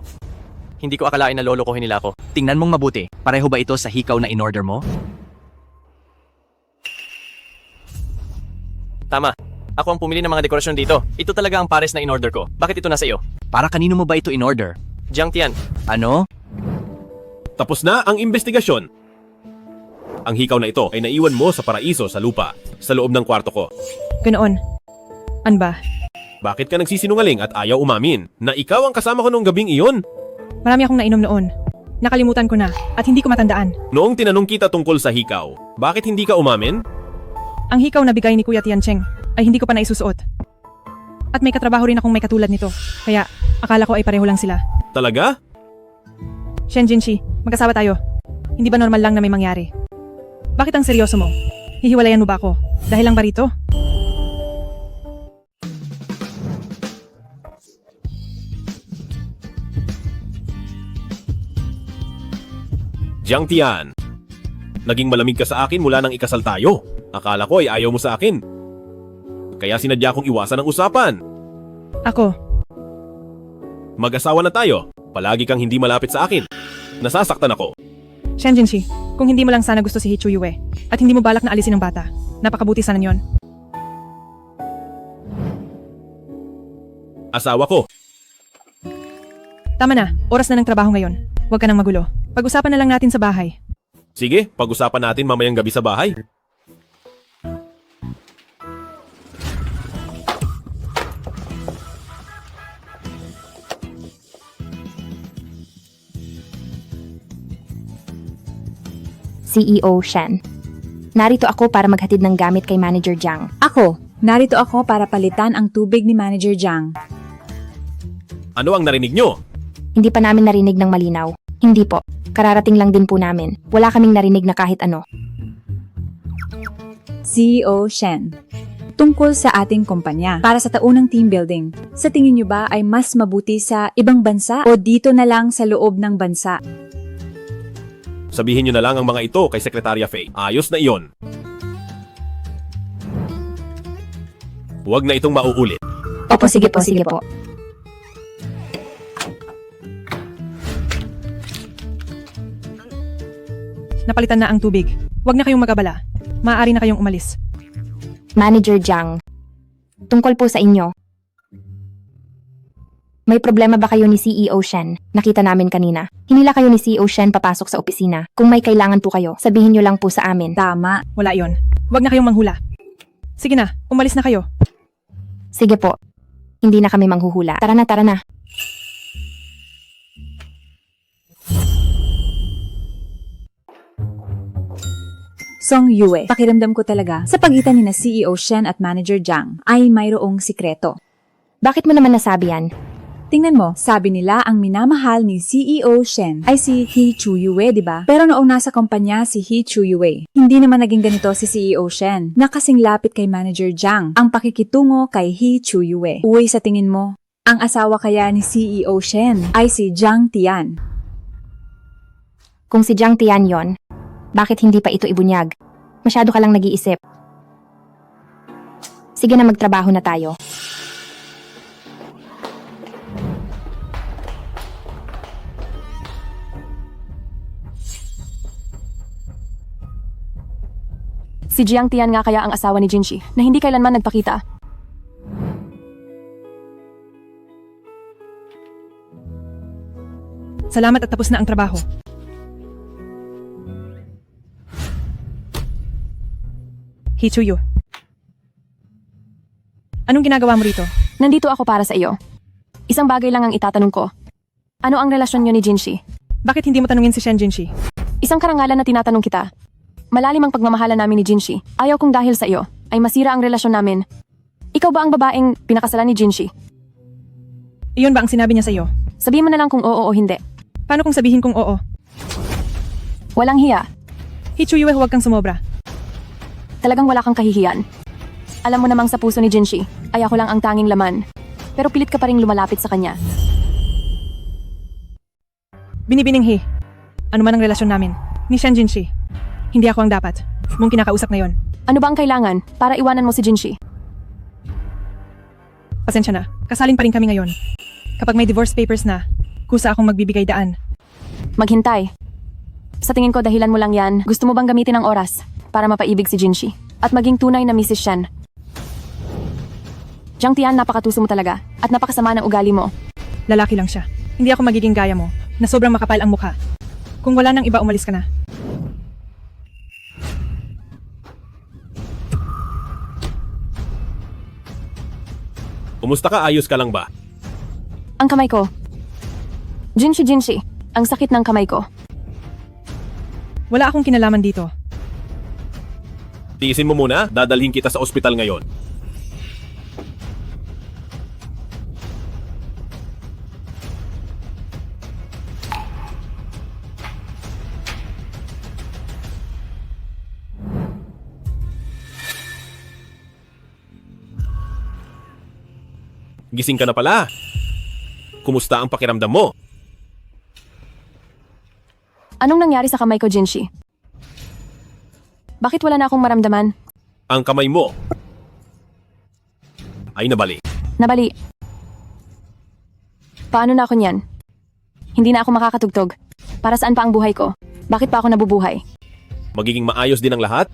Hindi ko akalain na lolokohin nila ako. Tingnan mong mabuti, pareho ba ito sa hikaw na in-order mo? Tama. Ako ang pumili ng mga dekorasyon dito. Ito talaga ang pares na in-order ko. Bakit ito nasa iyo? Para kanino mo ba ito in-order? Jiang Tian. Ano? Tapos na ang investigasyon. Ang hikaw na ito ay naiwan mo sa paraiso sa lupa, sa loob ng kwarto ko. Ganoon. An ba? Bakit ka nagsisinungaling at ayaw umamin na ikaw ang kasama ko noong gabing iyon? Marami akong nainom noon. Nakalimutan ko na at hindi ko matandaan. Noong tinanong kita tungkol sa hikaw, bakit hindi ka umamin? Ang hikaw na bigay ni Kuya Tiancheng ay hindi ko pa naisusuot. At may katrabaho rin akong may katulad nito. Kaya akala ko ay pareho lang sila. Talaga? Shen Jinshi, magkasama tayo. Hindi ba normal lang na may mangyari? Bakit ang seryoso mo? Hihiwalayan mo ba ako? Dahil lang ba rito? Jiang Tian, naging malamig ka sa akin mula nang ikasal tayo. Akala ko ay ayaw mo sa akin. Kaya sinadya kong iwasan ang usapan. Ako. Mag-asawa na tayo. Palagi kang hindi malapit sa akin. Nasasaktan ako. Shen Jinshi, kung hindi mo lang sana gusto si Hee Chuyue at hindi mo balak na alisin ang bata, napakabuti sana yon. Asawa ko. Tama na, oras na ng trabaho ngayon. Huwag ka nang magulo. Pag-usapan na lang natin sa bahay. Sige, pag-usapan natin mamayang gabi sa bahay. CEO Shen. Narito ako para maghatid ng gamit kay Manager Jiang. Ako, narito ako para palitan ang tubig ni Manager Jiang. Ano ang narinig nyo? Hindi pa namin narinig ng malinaw. Hindi po. Kararating lang din po namin. Wala kaming narinig na kahit ano. CEO Shen. Tungkol sa ating kumpanya para sa taunang team building. Sa tingin nyo ba ay mas mabuti sa ibang bansa o dito na lang sa loob ng bansa? Sabihin nyo na lang ang mga ito kay Sekretarya Faye. Ayos na iyon. Huwag na itong mauulit. Opo, sige po, sige po. Napalitan na ang tubig. Huwag na kayong mag-abala. Maaari na kayong umalis. Manager Jiang, tungkol po sa inyo. May problema ba kayo ni CEO Shen? Nakita namin kanina. Hinila kayo ni CEO Shen papasok sa opisina. Kung may kailangan po kayo, sabihin nyo lang po sa amin. Tama. Wala yon. Huwag na kayong manghula. Sige na, umalis na kayo. Sige po. Hindi na kami manghuhula. Tara na, tara na. Song Yue, pakiramdam ko talaga sa pagitan ni na CEO Shen at Manager Jiang ay mayroong sikreto. Bakit mo naman nasabi yan? Tingnan mo, sabi nila ang minamahal ni CEO Shen ay si He Chuyue, di ba? Pero noong nasa kumpanya si He Chuyue, hindi naman naging ganito si CEO Shen na kasing lapit kay Manager Jiang ang pakikitungo kay He Chuyue. Uy, sa tingin mo, ang asawa kaya ni CEO Shen ay si Jiang Tian. Kung si Jiang Tian yon, bakit hindi pa ito ibunyag? Masyado ka lang nag-iisip. Sige na, magtrabaho na tayo. Si Jiang Tian nga kaya ang asawa ni Jinshi na hindi kailanman nagpakita. Salamat at tapos na ang trabaho. Hichuyo. Anong ginagawa mo rito? Nandito ako para sa iyo. Isang bagay lang ang itatanong ko. Ano ang relasyon niyo ni Jinshi? Bakit hindi mo tanungin si Shen Jinshi? Isang karangalan na tinatanong kita. Malalim ang pagmamahala namin ni Jinshi. Ayaw kong dahil sa iyo ay masira ang relasyon namin. Ikaw ba ang babaeng pinakasalan ni Jinshi? Iyon ba ang sinabi niya sa iyo? Sabihin mo na lang kung oo o hindi. Paano kung sabihin kong oo? Walang hiya. Hichuyo, huwag kang sumobra. Talagang wala kang kahihiyan. Alam mo namang sa puso ni Jinshi ay ako lang ang tanging laman. Pero pilit ka pa rin lumalapit sa kanya. Binibining He. Ano man ang relasyon namin ni Shen Jinshi. Hindi ako ang dapat mong kinakausap ngayon. Ano ba ang kailangan para iwanan mo si Jinshi? Pasensya na, kasalin pa rin kami ngayon. Kapag may divorce papers na, kusa akong magbibigay daan. Maghintay. Sa tingin ko dahilan mo lang yan. Gusto mo bang gamitin ang oras para mapaibig si Jinshi at maging tunay na Mrs. Shen? Jiang Tian, napakatuso mo talaga at napakasama ng ugali mo. Lalaki lang siya. Hindi ako magiging gaya mo na sobrang makapal ang mukha. Kung wala nang iba, umalis ka na. Kumusta ka? Ayos ka lang ba? Ang kamay ko. Jinshi, ang sakit ng kamay ko. Wala akong kinalaman dito. Tiisin mo muna, dadalhin kita sa ospital ngayon. Gising ka na pala. Kumusta ang pakiramdam mo? Anong nangyari sa kamay ko, Jinshi? Bakit wala na akong maramdaman? Ang kamay mo ay nabali. Nabali. Paano na ako niyan? Hindi na ako makakatugtog. Para saan pa ang buhay ko? Bakit pa ako nabubuhay? Magiging maayos din ang lahat.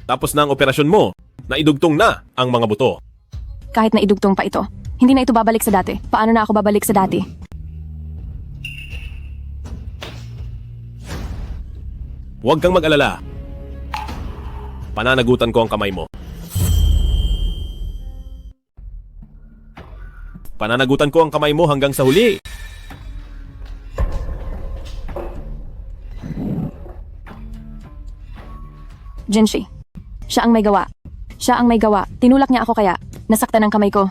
Tapos na ang operasyon mo. Naidugtong na ang mga buto. Kahit na idugtong pa ito, hindi na ito babalik sa dati. Paano na ako babalik sa dati? Huwag kang mag-alala. Pananagutan ko ang kamay mo. Pananagutan ko ang kamay mo hanggang sa huli. Jinshi, siya ang may gawa. Siya ang may gawa. Tinulak niya ako kaya nasaktan ang kamay ko.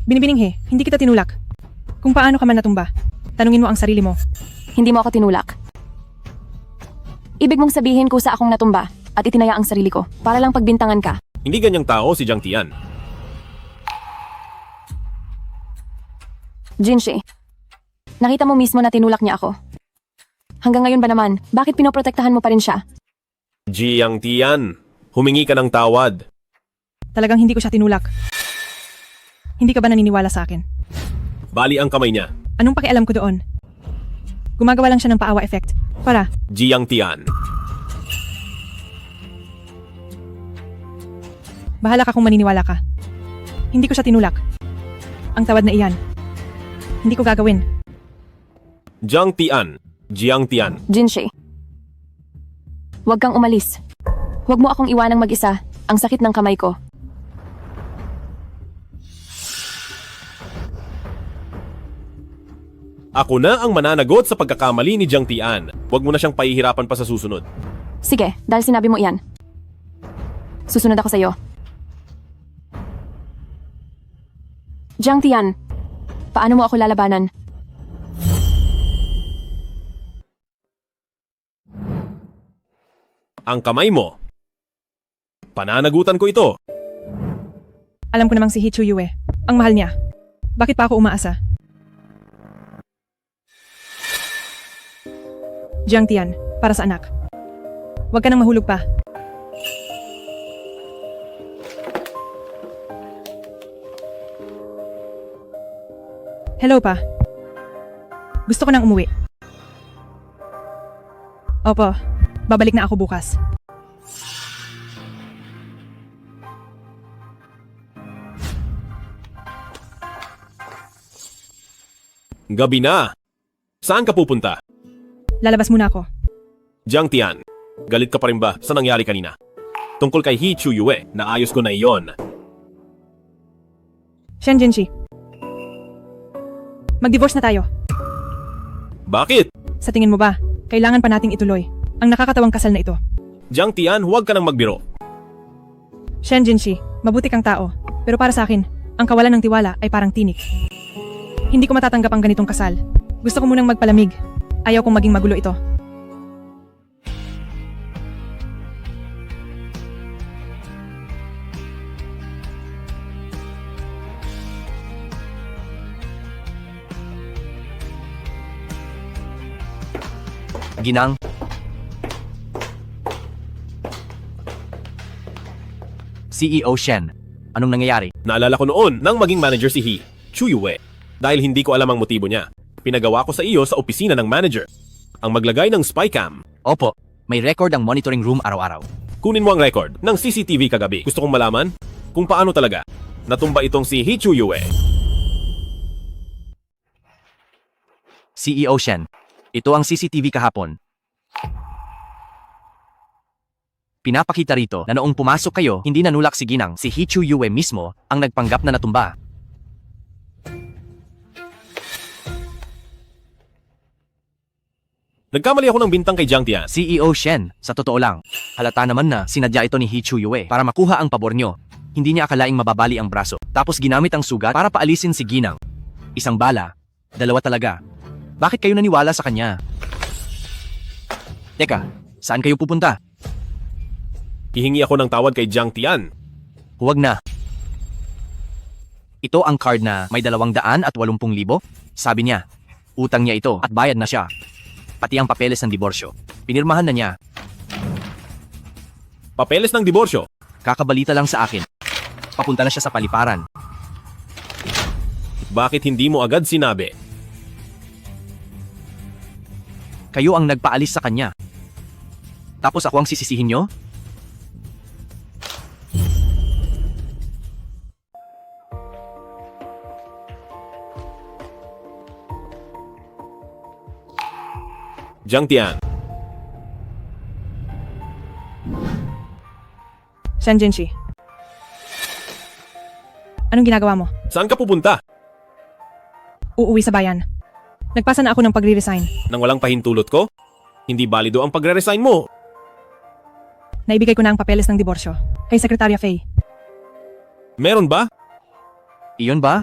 Binibining He, hindi kita tinulak. Kung paano ka man natumba, tanungin mo ang sarili mo. Hindi mo ako tinulak. Ibig mong sabihin kusa akong natumba at itinaya ang sarili ko para lang pagbintangan ka. Hindi ganyang tao si Jiang Tian. Jinshi, nakita mo mismo na tinulak niya ako. Hanggang ngayon ba naman, bakit pinoprotektahan mo pa rin siya? Jiang Tian, humingi ka ng tawad. Talagang hindi ko siya tinulak. Hindi ka ba naniniwala sa akin? Bali ang kamay niya. Anong pakialam ko doon? Gumagawa lang siya ng paawa effect. Para. Jiang Tian. Bahala ka kung maniniwala ka. Hindi ko siya tinulak. Ang tawad na iyan. Hindi ko gagawin. Jiang Tian. Jiang Tian. Jinshi. Huwag kang umalis. Huwag mo akong iwanang mag-isa. Ang sakit ng kamay ko. Ako na ang mananagot sa pagkakamali ni Jiang Tian. Huwag mo na siyang pahihirapan pa sa susunod. Sige, dahil sinabi mo iyan. Susunod ako sa'yo. Jiang Tian, paano mo ako lalabanan? Ang kamay mo. Pananagutan ko ito. Alam ko namang si He Chuyue. Ang mahal niya. Bakit pa ako umaasa? Jiang Tian, para sa anak. Huwag ka nang mahulog pa. Hello pa. Gusto ko nang umuwi. Opo, babalik na ako bukas. Gabi na. Saan ka pupunta? Lalabas muna ako. Jiang Tian, galit ka pa rin ba sa nangyari kanina? Tungkol kay He Chuyue, naayos ko na iyon. Shen Jinshi. Mag-divorce na tayo. Bakit? Sa tingin mo ba, kailangan pa nating ituloy ang nakakatawang kasal na ito? Jiang Tian, huwag ka nang magbiro. Shen Jinshi, mabuti kang tao. Pero para sa akin, ang kawalan ng tiwala ay parang tinik. Hindi ko matatanggap ang ganitong kasal. Gusto ko munang magpalamig. Ayaw kong maging magulo ito. Ginang. CEO Shen, anong nangyayari? Naalala ko noon nang maging manager si He Chuyue. Dahil hindi ko alam ang motibo niya. Pinagawa ko sa iyo sa opisina ng manager. Ang maglagay ng spy cam. Opo, may record ang monitoring room araw-araw. Kunin mo ang record ng CCTV kagabi. Gusto kong malaman kung paano talaga natumba itong si He Chuyue. CEO Shen, ito ang CCTV kahapon. Pinapakita rito na noong pumasok kayo, hindi nanulak si Ginang, si He Chuyue mismo ang nagpanggap na natumba. Nagkamali ako ng bintang kay Jiang Tian. CEO Shen, sa totoo lang, halata naman na sinadya ito ni He Chuyue para makuha ang pabor nyo. Hindi niya akalaing mababali ang braso, tapos ginamit ang sugat para paalisin si Ginang. Isang bala, dalawa talaga. Bakit kayo naniwala sa kanya? Teka, saan kayo pupunta? Hihingi ako ng tawad kay Jiang Tian. Huwag na. Ito ang card na may 280,000. Sabi niya, utang niya ito at bayad na siya. Pati ang papeles ng diborsyo. Pinirmahan na niya. Papeles ng diborsyo? Kakabalita lang sa akin. Papunta na siya sa paliparan. Bakit hindi mo agad sinabi? Kayo ang nagpaalis sa kanya. Tapos ako ang sisisihin nyo? Jiang Tian. Shen Jinshi. Anong ginagawa mo? Saan ka pupunta? Uuwi sa bayan. Nagpasa na ako ng pagre-resign. Nang walang pahintulot ko? Hindi balido ang pagre-resign mo. Naibigay ko na ang papeles ng diborsyo kay Sekretarya Faye. Meron ba? Iyon ba?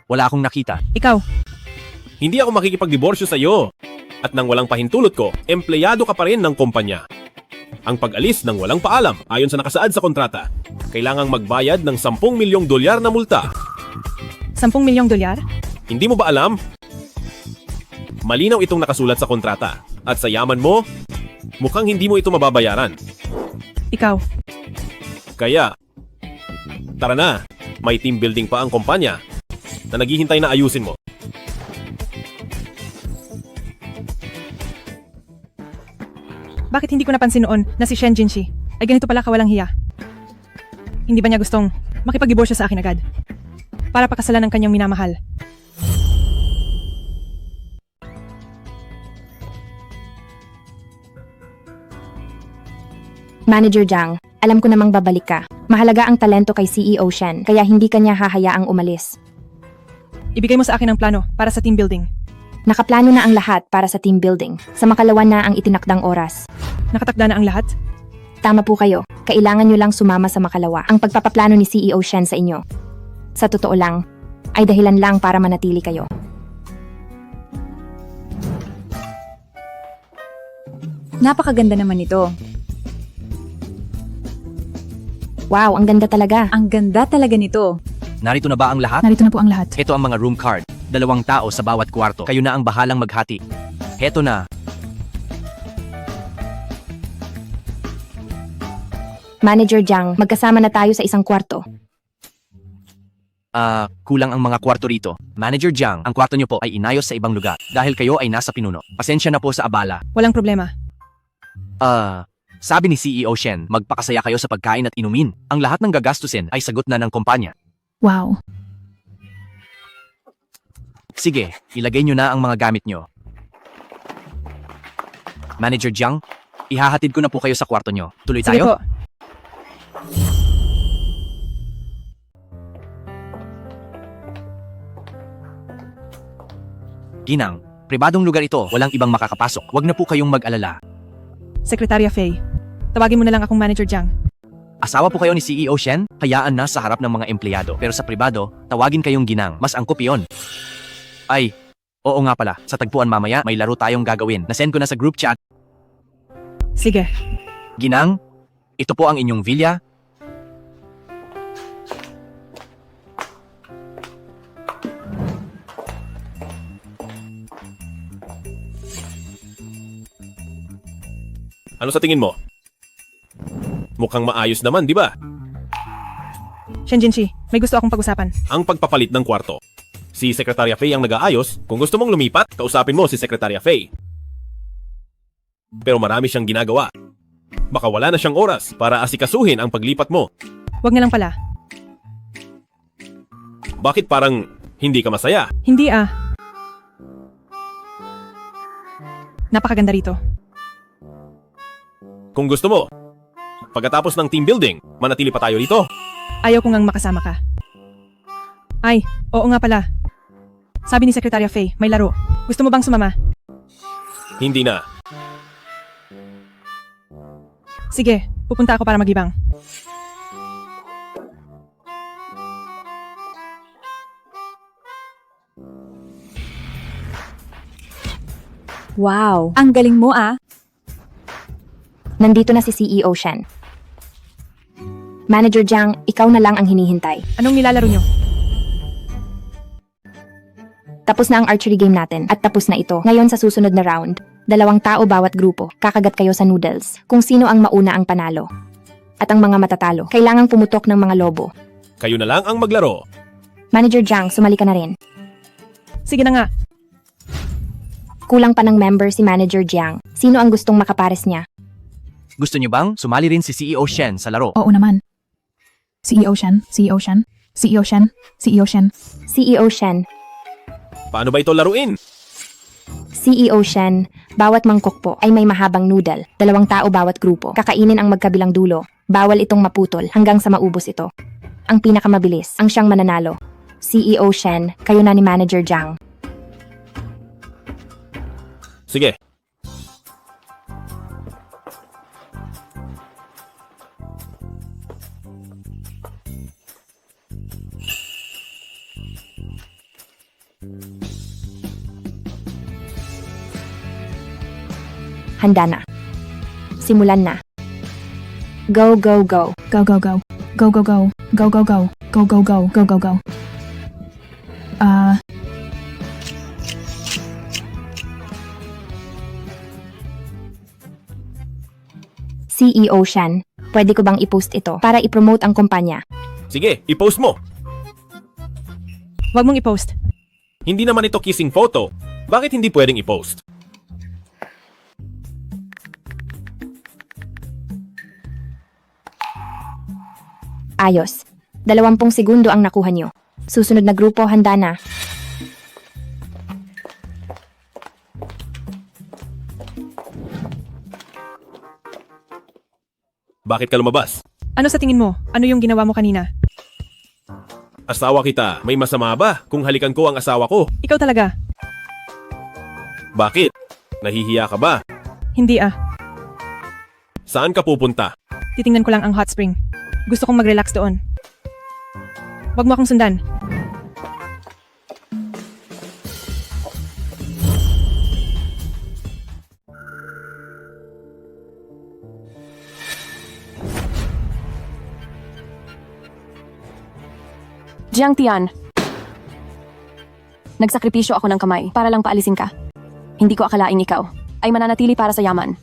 Wala akong nakita. Ikaw. Hindi ako makikipagdiborsyo sa iyo. At nang walang pahintulot ko, empleyado ka pa rin ng kumpanya. Ang pag-alis ng walang paalam, ayon sa nakasaad sa kontrata, kailangang magbayad ng $10 milyong na multa. $10 milyong? Hindi mo ba alam? Malinaw itong nakasulat sa kontrata. At sa yaman mo, mukhang hindi mo ito mababayaran. Ikaw. Kaya, tara na, may team building pa ang kumpanya na naghihintay na ayusin mo. Bakit hindi ko napansin noon na si Shen Jinshi ay ganito pala kawalang hiya? Hindi ba niya gustong makipagdiborsyo sa akin agad? Para pakasalan ng kanyang minamahal. Manager Jiang, alam ko namang babalik ka. Mahalaga ang talento kay CEO Shen, kaya hindi kanya hahayaang umalis. Ibigay mo sa akin ang plano para sa team building. Nakaplano na ang lahat para sa team building. Sa makalawa na ang itinakdang oras. Nakatakda na ang lahat? Tama po kayo. Kailangan nyo lang sumama sa makalawa. Ang pagpapaplano ni CEO Shen sa inyo. Sa totoo lang, ay dahilan lang para manatili kayo. Napakaganda naman ito. Wow, ang ganda talaga. Ang ganda talaga nito. Narito na ba ang lahat? Narito na po ang lahat. Ito ang mga room card. 2 tao sa bawat kwarto. Kayo na ang bahalang maghati. Heto na. Manager Jiang, magkasama na tayo sa isang kwarto. Kulang ang mga kwarto rito. Manager Jiang, ang kwarto niyo po ay inayos sa ibang lugar dahil kayo ay nasa pinuno. Pasensya na po sa abala. Walang problema. Sabi ni CEO Shen, magpakasaya kayo sa pagkain at inumin. Ang lahat ng gagastusin ay sagot na ng kumpanya. Wow. Sige, ilagay nyo na ang mga gamit nyo. Manager Jiang, ihahatid ko na po kayo sa kwarto nyo. Tuloy Sige tayo? po. Ginang, pribadong lugar ito. Walang ibang makakapasok. Huwag na po kayong mag-alala. Sekretarya Faye, tawagin mo na lang akong Manager Jiang. Asawa po kayo ni CEO Shen? Hayaan na sa harap ng mga empleyado. Pero sa pribado, tawagin kayong Ginang. Mas angkop iyon. Ay, oo nga pala. Sa tagpuan mamaya, may laro tayong gagawin. Nasend ko na sa group chat. Sige. Ginang, ito po ang inyong villa. Ano sa tingin mo? Mukhang maayos naman, di ba? Shen Jinshi, may gusto akong pag-usapan. Ang pagpapalit ng kwarto. Si Sekretarya Faye ang nag-aayos. Kung gusto mong lumipat, kausapin mo si Sekretarya Faye. Pero marami siyang ginagawa. Baka wala na siyang oras para asikasuhin ang paglipat mo. Wag na lang pala. Bakit parang hindi ka masaya? Hindi Napakaganda rito. Kung gusto mo, pagkatapos ng team building, manatili pa tayo rito. Ayaw ko ngang makasama ka. Ay, oo nga pala. Sabi ni Sekretarya Faye, may laro. Gusto mo bang sumama? Hindi na. Sige, pupunta ako para maglibang. Wow, ang galing mo Nandito na si CEO Shen. Manager Jiang, ikaw na lang ang hinihintay. Anong nilalaro nyo? Tapos na ang archery game natin at tapos na ito. Ngayon sa susunod na round, 2 tao bawat grupo. Kakagat kayo sa noodles. Kung sino ang mauna ang panalo. At ang mga matatalo, kailangang pumutok ng mga lobo. Kayo na lang ang maglaro. Manager Jiang, sumali ka na rin. Sige na nga. Kulang pa ng member si Manager Jiang. Sino ang gustong makapares niya? Gusto nyo bang sumali rin si CEO Shen sa laro? Oo naman. CEO Shen, CEO Shen, CEO Shen, CEO Shen. CEO Shen, Paano ba ito laruin? CEO Shen, bawat mangkok po ay may mahabang noodle. 2 tao bawat grupo. Kakainin ang magkabilang dulo. Bawal itong maputol hanggang sa maubos ito. Ang pinakamabilis, ang siyang mananalo. CEO Shen, kayo na ni Manager Jiang. Sige. Handa na. Simulan na. Go, go, go. Go, go, go. Go, go, go. Go, go, go. Go, go, go. Go, go, go. CEO Shen, pwede ko bang i-post ito para i-promote ang kumpanya? Sige, i-post mo. Huwag mong i-post. Hindi naman ito kissing photo. Bakit hindi pwedeng i-post? Ayos. 20 segundo ang nakuha nyo. Susunod na grupo, handa na. Bakit ka lumabas? Ano sa tingin mo? Ano yung ginawa mo kanina? Asawa kita, may masama ba kung halikan ko ang asawa ko? Ikaw talaga. Bakit? Nahihiya ka ba? Hindi ah. Saan ka pupunta? Titingnan ko lang ang hot spring. Gusto kong mag-relax doon. Huwag mo akong sundan. Jiang Tian. Nagsakripisyo ako ng kamay para lang paalisin ka. Hindi ko akalaing ikaw ay mananatili para sa yaman.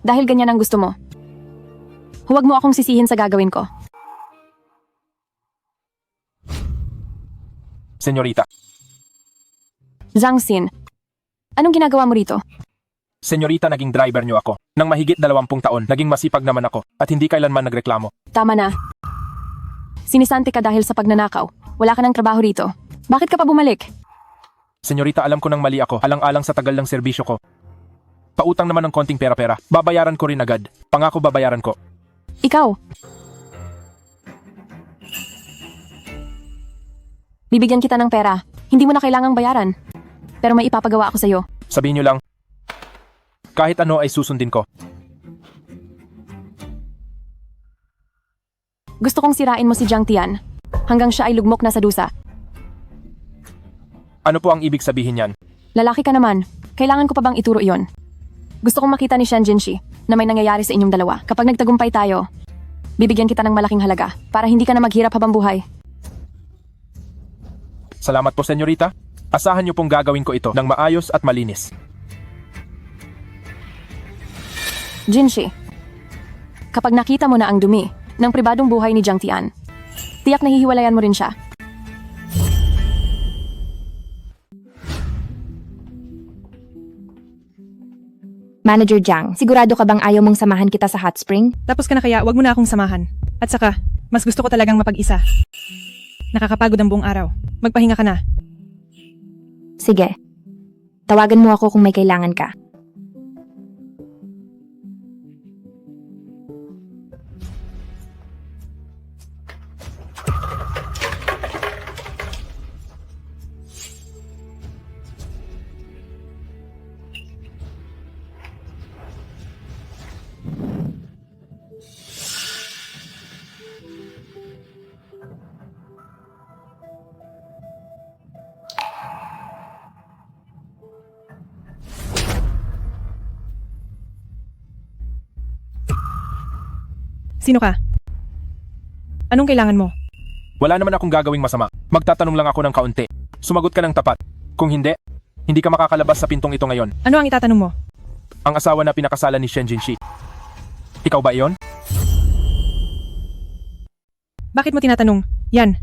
Dahil ganyan ang gusto mo. Huwag mo akong sisihin sa gagawin ko. Senyorita. Zhang Xin, anong ginagawa mo rito? Senyorita, naging driver niyo ako. Nang mahigit 20 taon, naging masipag naman ako at hindi kailanman nagreklamo. Tama na. Sinisante ka dahil sa pagnanakaw. Wala ka ng trabaho rito. Bakit ka pa bumalik? Senyorita, alam ko nang mali ako, alang-alang sa tagal ng serbisyo ko. Pautang naman ng konting pera-pera. Babayaran ko rin agad. Pangako babayaran ko. Ikaw. Bibigyan kita ng pera. Hindi mo na kailangang bayaran. Pero may ipapagawa ako sa'yo. Sabihin niyo lang, kahit ano ay susundin ko. Gusto kong sirain mo si Jiang Tian hanggang siya ay lugmok na sa dusa. Ano po ang ibig sabihin niyan? Lalaki ka naman. Kailangan ko pa bang ituro iyon? Gusto kong makita ni Shen Jinshi na may nangyayari sa inyong dalawa. Kapag nagtagumpay tayo, bibigyan kita ng malaking halaga para hindi ka na maghirap habang buhay. Salamat po, senyorita. Asahan niyo pong gagawin ko ito ng maayos at malinis. Jinshi, kapag nakita mo na ang dumi ng pribadong buhay ni Jiang Tian, tiyak na hihiwalayan mo rin siya. Manager Jiang, sigurado ka bang ayaw mong samahan kita sa hot spring? Tapos ka na kaya, wag mo na akong samahan. At saka, mas gusto ko talagang mapag-isa. Nakakapagod ang buong araw. Magpahinga ka na. Sige. Tawagan mo ako kung may kailangan ka. Sino ka? Anong kailangan mo? Wala naman akong gagawing masama. Magtatanong lang ako ng kaunti. Sumagot ka ng tapat. Kung hindi, hindi ka makakalabas sa pintong ito ngayon. Ano ang itatanong mo? Ang asawa na pinakasalan ni Shen Jinshi. Ikaw ba iyon? Bakit mo tinatanong? Yan.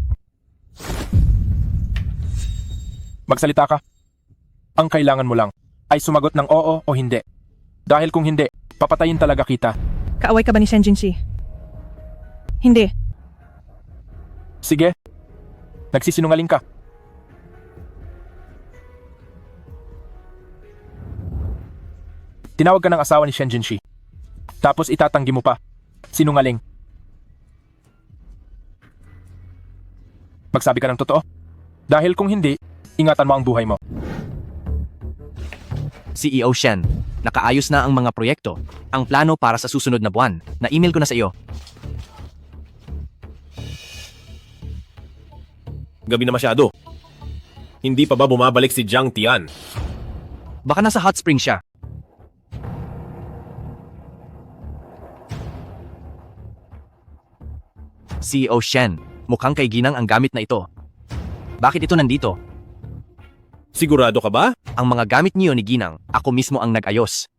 Magsalita ka. Ang kailangan mo lang ay sumagot ng oo o hindi. Dahil kung hindi, papatayin talaga kita. Kaaway ka ba ni Shen Jinshi? Hindi. Sige. Nagsisinungaling ka. Tinawag ka ng asawa ni Shen Jinshi. Tapos itatanggi mo pa. Sinungaling. Magsabi ka ng totoo. Dahil kung hindi, ingatan mo ang buhay mo. CEO Shen, nakaayos na ang mga proyekto. Ang plano para sa susunod na buwan. Na-email ko na sa iyo. Gabi na masyado. Hindi pa ba bumabalik si Jiang Tian? Baka nasa hot spring siya. CEO Shen, mukhang kay Ginang ang gamit na ito. Bakit ito nandito? Sigurado ka ba? Ang mga gamit niyo ni Ginang, ako mismo ang nag-ayos.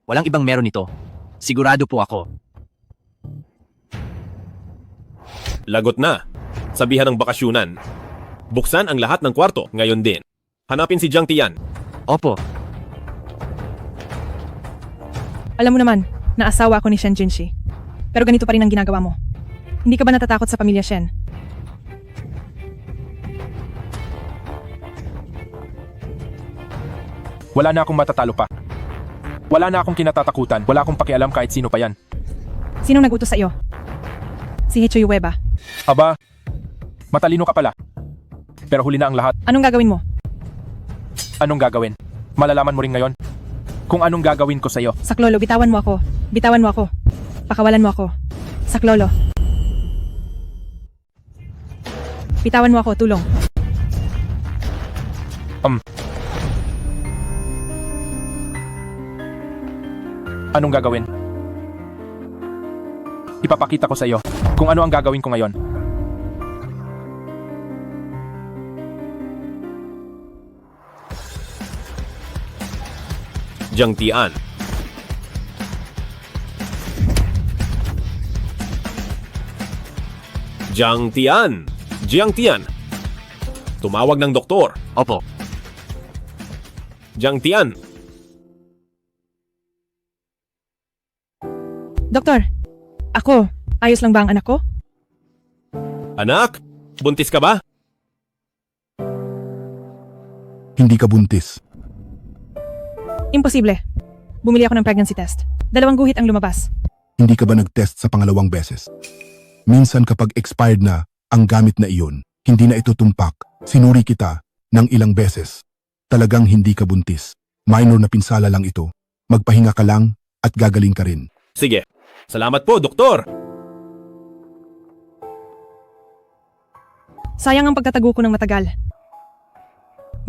Walang ibang meron nito. Sigurado po ako. Lagot na. Sabihan ng bakasyunan. Buksan ang lahat ng kwarto ngayon din. Hanapin si Jiang Tian. Opo. Alam mo naman, na asawa ako ni Shen Jinshi. Pero ganito pa rin ang ginagawa mo. Hindi ka ba natatakot sa pamilya Shen? Wala na akong matatalo pa. Wala na akong kinatatakutan. Wala akong pakialam kahit sino pa yan. Sinong nag-utos sa iyo? Si Hichuyue ba? Aba, matalino ka pala. Pero huli na ang lahat. Anong gagawin mo? Anong gagawin? Malalaman mo rin ngayon kung anong gagawin ko sa'yo. Saklolo, bitawan mo ako. Bitawan mo ako. Pakawalan mo ako. Saklolo. Bitawan mo ako, tulong. Anong gagawin? Ipapakita ko sa iyo kung ano ang gagawin ko ngayon. Jiang Tian. Jiang Tian. Jiang Tian. Tumawag ng doktor. Opo. Jiang Tian. Doktor, ako, ayos lang ba ang anak ko? Anak, buntis ka ba? Hindi ka buntis. Imposible. Bumili ako ng pregnancy test. 2 guhit ang lumabas. Hindi ka ba nag-test sa pangalawang beses? Minsan kapag expired na ang gamit na iyon, hindi na ito tumpak. Sinuri kita ng ilang beses. Talagang hindi ka buntis. Minor na pinsala lang ito. Magpahinga ka lang at gagaling ka rin. Sige. Salamat po, doktor. Sayang ang pagtatago ko ng matagal.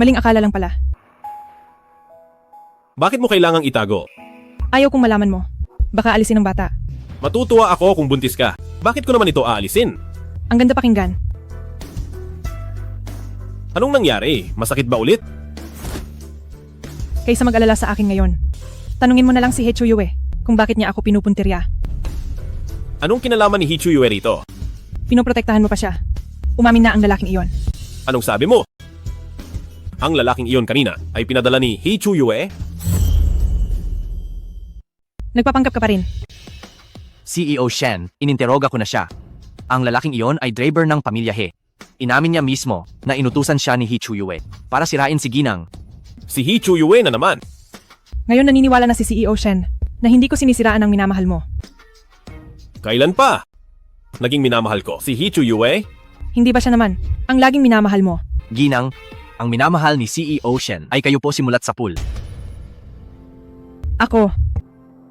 Maling akala lang pala. Bakit mo kailangang itago? Ayaw kong malaman mo. Baka alisin ang bata. Matutuwa ako kung buntis ka. Bakit ko naman ito aalisin? Ang ganda pakinggan. Anong nangyari? Masakit ba ulit? Kaysa mag-alala sa akin ngayon. Tanungin mo na lang si Hichuyue kung bakit niya ako pinupuntirya. Anong kinalaman ni Hichuyue rito? Pinoprotektahan mo pa siya. Umamin na ang lalaking iyon. Anong sabi mo? Ang lalaking iyon kanina ay pinadala ni Hichuyue? Nagpapanggap ka pa rin. CEO Shen, ininteroga ko na siya. Ang lalaking iyon ay driver ng pamilya He. Inamin niya mismo na inutusan siya ni Hichuyue para sirain si Ginang. Si Hichuyue na naman. Ngayon naniniwala na si CEO Shen na hindi ko sinisiraan ang minamahal mo. Kailan pa? Naging minamahal ko si Hichuyue? Hindi ba siya naman ang laging minamahal mo? Ginang, ang minamahal ni CEO Shen ay kayo po simulat sa pool. Ako.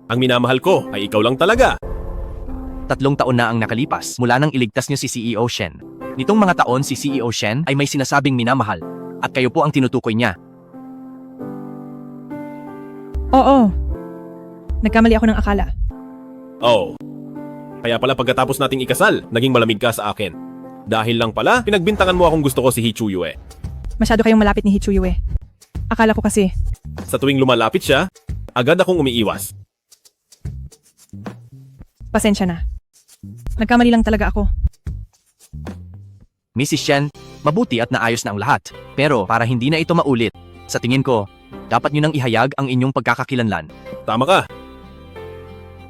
Ang minamahal ko ay ikaw lang talaga. 3 taon na ang nakalipas mula nang iligtas niyo si CEO Shen. Nitong mga taon si CEO Shen ay may sinasabing minamahal at kayo po ang tinutukoy niya. Oo. Nagkamali ako ng akala. Oh. Kaya pala pagkatapos nating ikasal, naging malamig ka sa akin. Dahil lang pala, pinagbintangan mo akong gusto ko si Hichuyue. Masyado kayong malapit ni Hichuyue. Akala ko kasi. Sa tuwing lumalapit siya, agad akong umiiwas. Pasensya na. Nagkamali lang talaga ako. Mrs. Shen, mabuti at naayos na ang lahat. Pero para hindi na ito maulit, sa tingin ko, dapat niyo nang ihayag ang inyong pagkakakilanlan. Tama ka.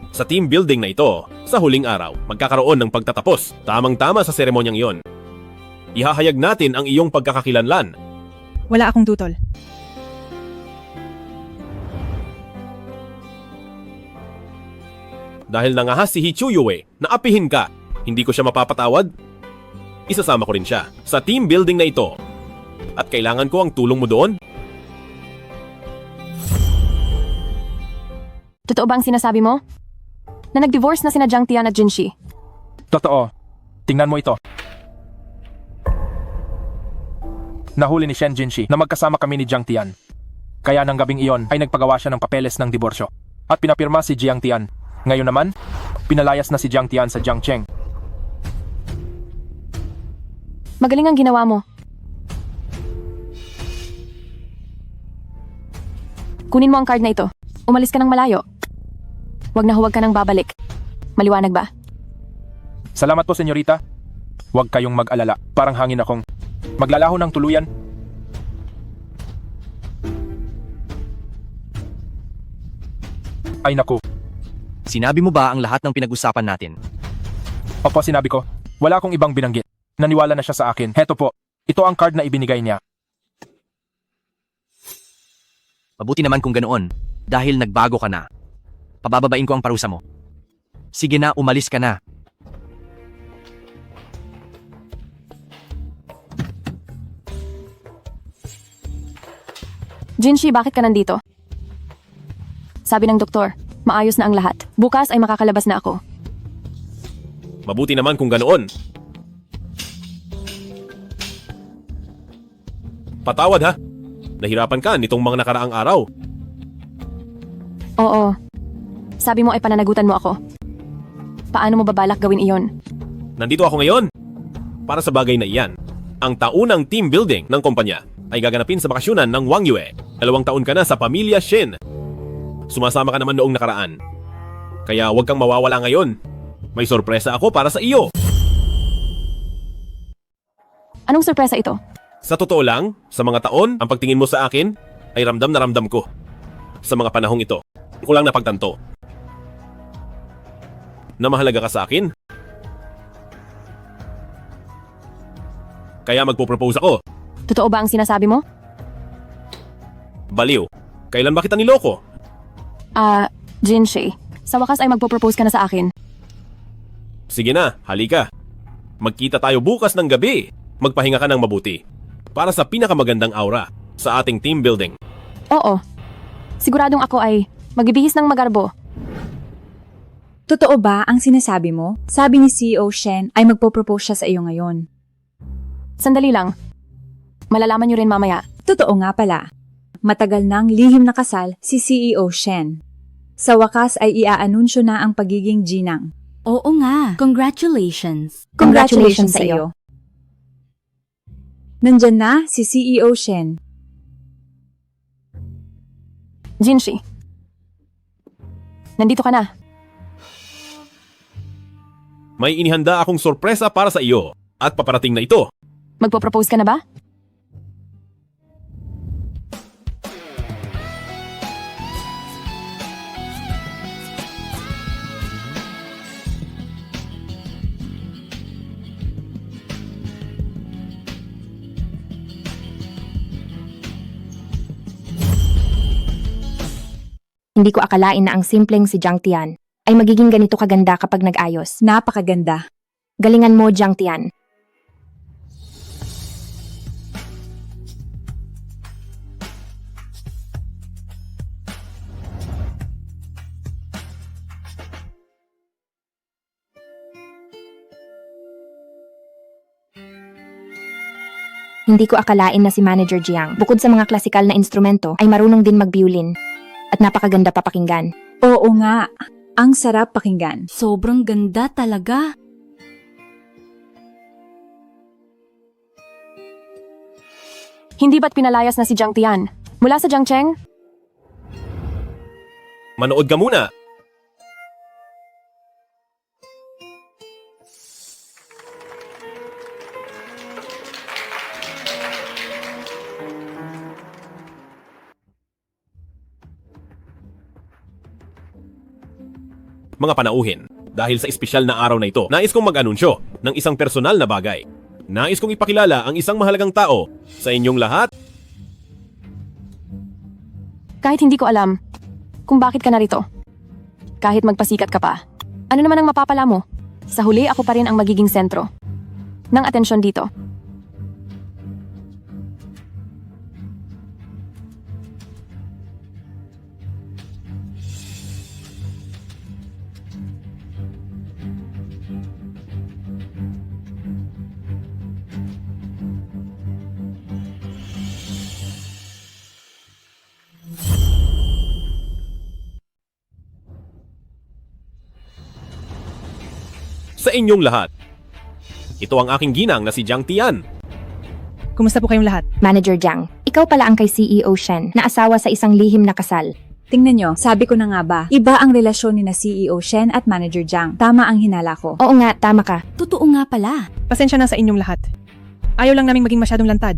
Sa team building na ito, sa huling araw, magkakaroon ng pagtatapos. Tamang-tama sa seremonyang iyon. Ihahayag natin ang iyong pagkakakilanlan. Wala akong tutol. Dahil nangahas si Hichuyue na apihin ka, hindi ko siya mapapatawad. Isasama ko rin siya sa team building na ito. At kailangan ko ang tulong mo doon. Totoo ba ang sinasabi mo? Na nag-divorce na sina Jiang Tian at Jinshi? Totoo. Tingnan mo ito. Nahuli ni Shen Jinshi na magkasama kami ni Jiang Tian. Kaya nang gabing iyon ay nagpagawa siya ng papeles ng diborsyo. At pinapirma si Jiang Tian. Ngayon naman, pinalayas na si Jiang Tian sa Jiangcheng. Magaling ang ginawa mo. Kunin mo ang card na ito. Umalis ka ng malayo. Huwag na huwag ka nang babalik. Maliwanag ba? Salamat po, senyorita. Huwag kayong mag-alala. Parang hangin akong maglalaho ng tuluyan. Ay naku. Sinabi mo ba ang lahat ng pinag-usapan natin? Opo, sinabi ko. Wala akong ibang binanggit. Naniwala na siya sa akin. Heto po. Ito ang card na ibinigay niya. Mabuti naman kung ganoon, dahil nagbago ka na. Pabababain ko ang parusa mo. Sige na, umalis ka na. Jinshi, bakit ka nandito? Sabi ng doktor, maayos na ang lahat. Bukas ay makakalabas na ako. Mabuti naman kung ganoon. Patawad ha. Nahirapan ka nitong mga nakaraang araw. Oo. Sabi mo ay pananagutan mo ako. Paano mo babalak gawin iyon? Nandito ako ngayon para sa bagay na iyan. Ang taunang team building ng kumpanya ay gaganapin sa bakasyonan ng Wang Yue. 2 taon ka na sa pamilya Shen. Sumasama ka naman noong nakaraan. Kaya huwag kang mawawala ngayon. May sorpresa ako para sa iyo. Anong sorpresa ito? Sa totoo lang, sa mga taon, ang pagtingin mo sa akin ay ramdam na ramdam ko. Sa mga panahong ito, ko lang napagtanto na mahalaga ka sa akin. Kaya magpo-propose ako. Totoo ba ang sinasabi mo? Baliw. Kailan ba kita niloko? Jinshi, sa wakas ay magpo-propose ka na sa akin. Sige na, halika. Magkita tayo bukas ng gabi. Magpahinga ka ng mabuti. Para sa pinakamagandang aura sa ating team building. Oo. Siguradong ako ay magbibihis ng magarbo. Totoo ba ang sinasabi mo? Sabi ni CEO Shen ay magpo-propose siya sa iyo ngayon. Sandali lang. Malalaman niyo rin mamaya. Totoo nga pala. Matagal nang lihim na kasal si CEO Shen. Sa wakas ay iaanunsyo na ang pagiging ginang. Oo nga. Congratulations. Congratulations sa iyo. Nandyan na si CEO Shen. Jinshi. Nandito ka na. May inihanda akong sorpresa para sa iyo at paparating na ito. Magpo-propose ka na ba? Hindi ko akalain na ang simpleng si Jiang Tian ay magiging ganito kaganda kapag nag-ayos. Napakaganda. Galingan mo, Jiang Tian. Hindi ko akalain na si Manager Jiang, bukod sa mga klasikal na instrumento, ay marunong din magbiolin. At napakaganda papakinggan. Oo nga. Ang sarap pakinggan. Sobrang ganda talaga. Hindi ba't pinalayas na si Jiang Tian? Mula sa Jiangcheng? Manood ka muna. Mga panauhin, dahil sa espesyal na araw na ito, nais kong mag-anunsyo ng isang personal na bagay. Nais kong ipakilala ang isang mahalagang tao sa inyong lahat. Kahit hindi ko alam kung bakit ka narito. Kahit magpasikat ka pa. Ano naman ang mapapala mo? Sa huli ako pa rin ang magiging sentro ng atensyon dito. Sa inyong lahat. Ito ang aking ginang na si Jiang Tian. Kumusta po kayong lahat? Manager Jiang, ikaw pala ang kay CEO Shen na asawa sa isang lihim na kasal. Tingnan nyo, sabi ko na nga ba, iba ang relasyon ni na CEO Shen at Manager Jiang. Tama ang hinala ko. Oo nga, tama ka. Totoo nga pala. Pasensya na sa inyong lahat. Ayaw lang naming maging masyadong lantad.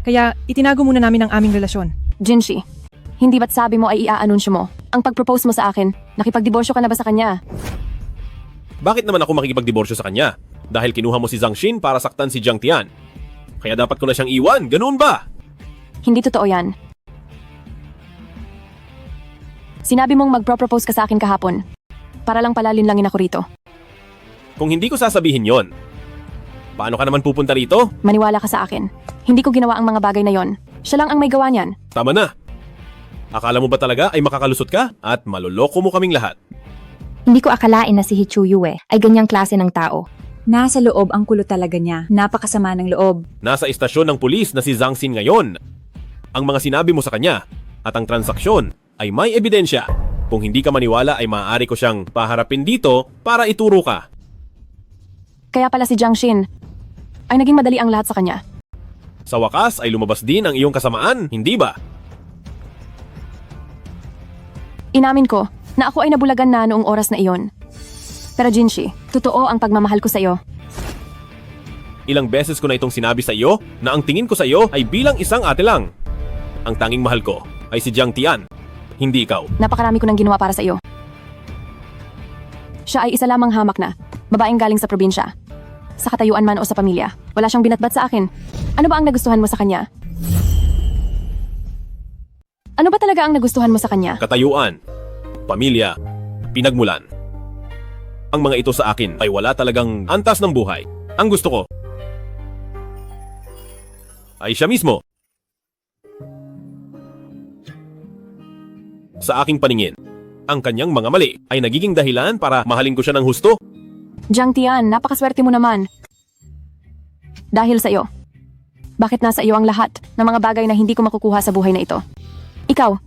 Kaya itinago muna namin ang aming relasyon. Jinshi, hindi ba't sabi mo ay iaanunsyo mo ang pag-propose mo sa akin? Nakipagdiborsyo ka na ba sa kanya? Bakit naman ako makikipagdiborsyo sa kanya? Dahil kinuha mo si Zhang Xin para saktan si Jiang Tian. Kaya dapat ko na siyang iwan, ganoon ba? Hindi totoo yan. Sinabi mong magpro-propose ka sa akin kahapon. Para lang palalinlangin ako rito. Kung hindi ko sasabihin yon, paano ka naman pupunta rito? Maniwala ka sa akin. Hindi ko ginawa ang mga bagay na yon. Siya lang ang may gawa niyan. Tama na. Akala mo ba talaga ay makakalusot ka at maloloko mo kaming lahat? Hindi ko akalain na si He Chuyue ay ganyang klase ng tao. Nasa loob ang kulo talaga niya. Napakasama ng loob. Nasa istasyon ng pulis na si Zhang Xin ngayon. Ang mga sinabi mo sa kanya at ang transaksyon ay may ebidensya. Kung hindi ka maniwala ay maaari ko siyang paharapin dito para ituro ka. Kaya pala si Zhang Xin ay naging madali ang lahat sa kanya. Sa wakas ay lumabas din ang iyong kasamaan, hindi ba? Inamin ko na ako ay nabulagan na noong oras na iyon. Pero Jinshi, totoo ang pagmamahal ko sa iyo. Ilang beses ko na itong sinabi sa iyo na ang tingin ko sa iyo ay bilang isang ate lang. Ang tanging mahal ko ay si Jiang Tian, hindi ikaw. Napakarami ko nang ginawa para sa iyo. Siya ay isa lamang hamak na, babaeng galing sa probinsya. Sa katayuan man o sa pamilya, wala siyang binatbat sa akin. Ano ba ang nagustuhan mo sa kanya? Ano ba talaga ang nagustuhan mo sa kanya? Katayuan, pamilya, pinagmulan. Ang mga ito sa akin ay wala talagang antas ng buhay. Ang gusto ko ay siya mismo. Sa aking paningin, ang kanyang mga mali ay nagiging dahilan para mahalin ko siya ng husto. Jiang Tian, napakaswerte mo naman. Dahil sa iyo. Bakit nasa iyo ang lahat ng mga bagay na hindi ko makukuha sa buhay na ito? Ikaw.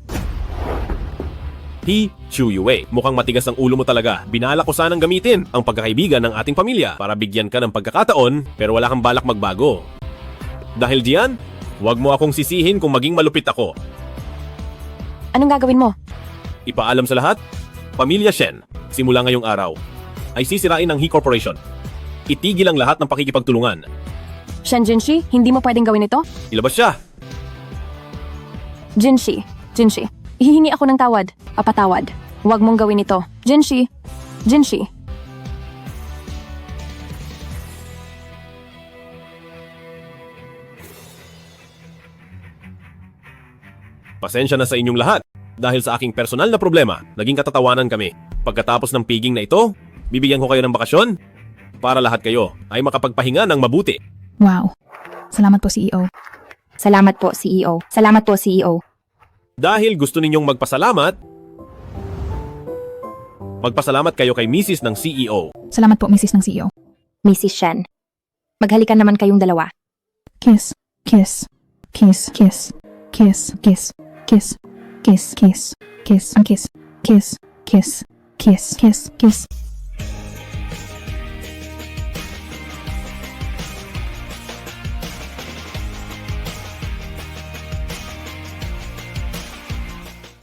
He Chuyue, mukhang matigas ang ulo mo talaga. Binala ko sanang gamitin ang pagkakaibigan ng ating pamilya para bigyan ka ng pagkakataon pero wala kang balak magbago. Dahil diyan, huwag mo akong sisihin kung maging malupit ako. Anong gagawin mo? Ipaalam sa lahat, Pamilya Shen, simula ngayong araw, ay sisirain ng He Corporation. Itigil ang lahat ng pakikipagtulungan. Shen Jinshi, hindi mo pwedeng gawin ito? Ilabas siya. Jinshi, hihingi ako ng tawad. Papatawad. Huwag mong gawin ito. Jinshi. Pasensya na sa inyong lahat. Dahil sa aking personal na problema, naging katatawanan kami. Pagkatapos ng piging na ito, bibigyan ko kayo ng bakasyon para lahat kayo ay makapagpahinga ng mabuti. Wow. Salamat po, CEO. Salamat po, CEO. Salamat po, CEO. Dahil gusto ninyong magpasalamat kayo kay Mrs. ng CEO. Salamat po, Mrs. ng CEO. Mrs. Shen. Maghalikan naman kayong dalawa. Kiss, kiss, kiss, kiss, kiss, kiss, kiss, kiss, kiss, kiss, kiss, kiss, kiss, kiss, kiss, kiss.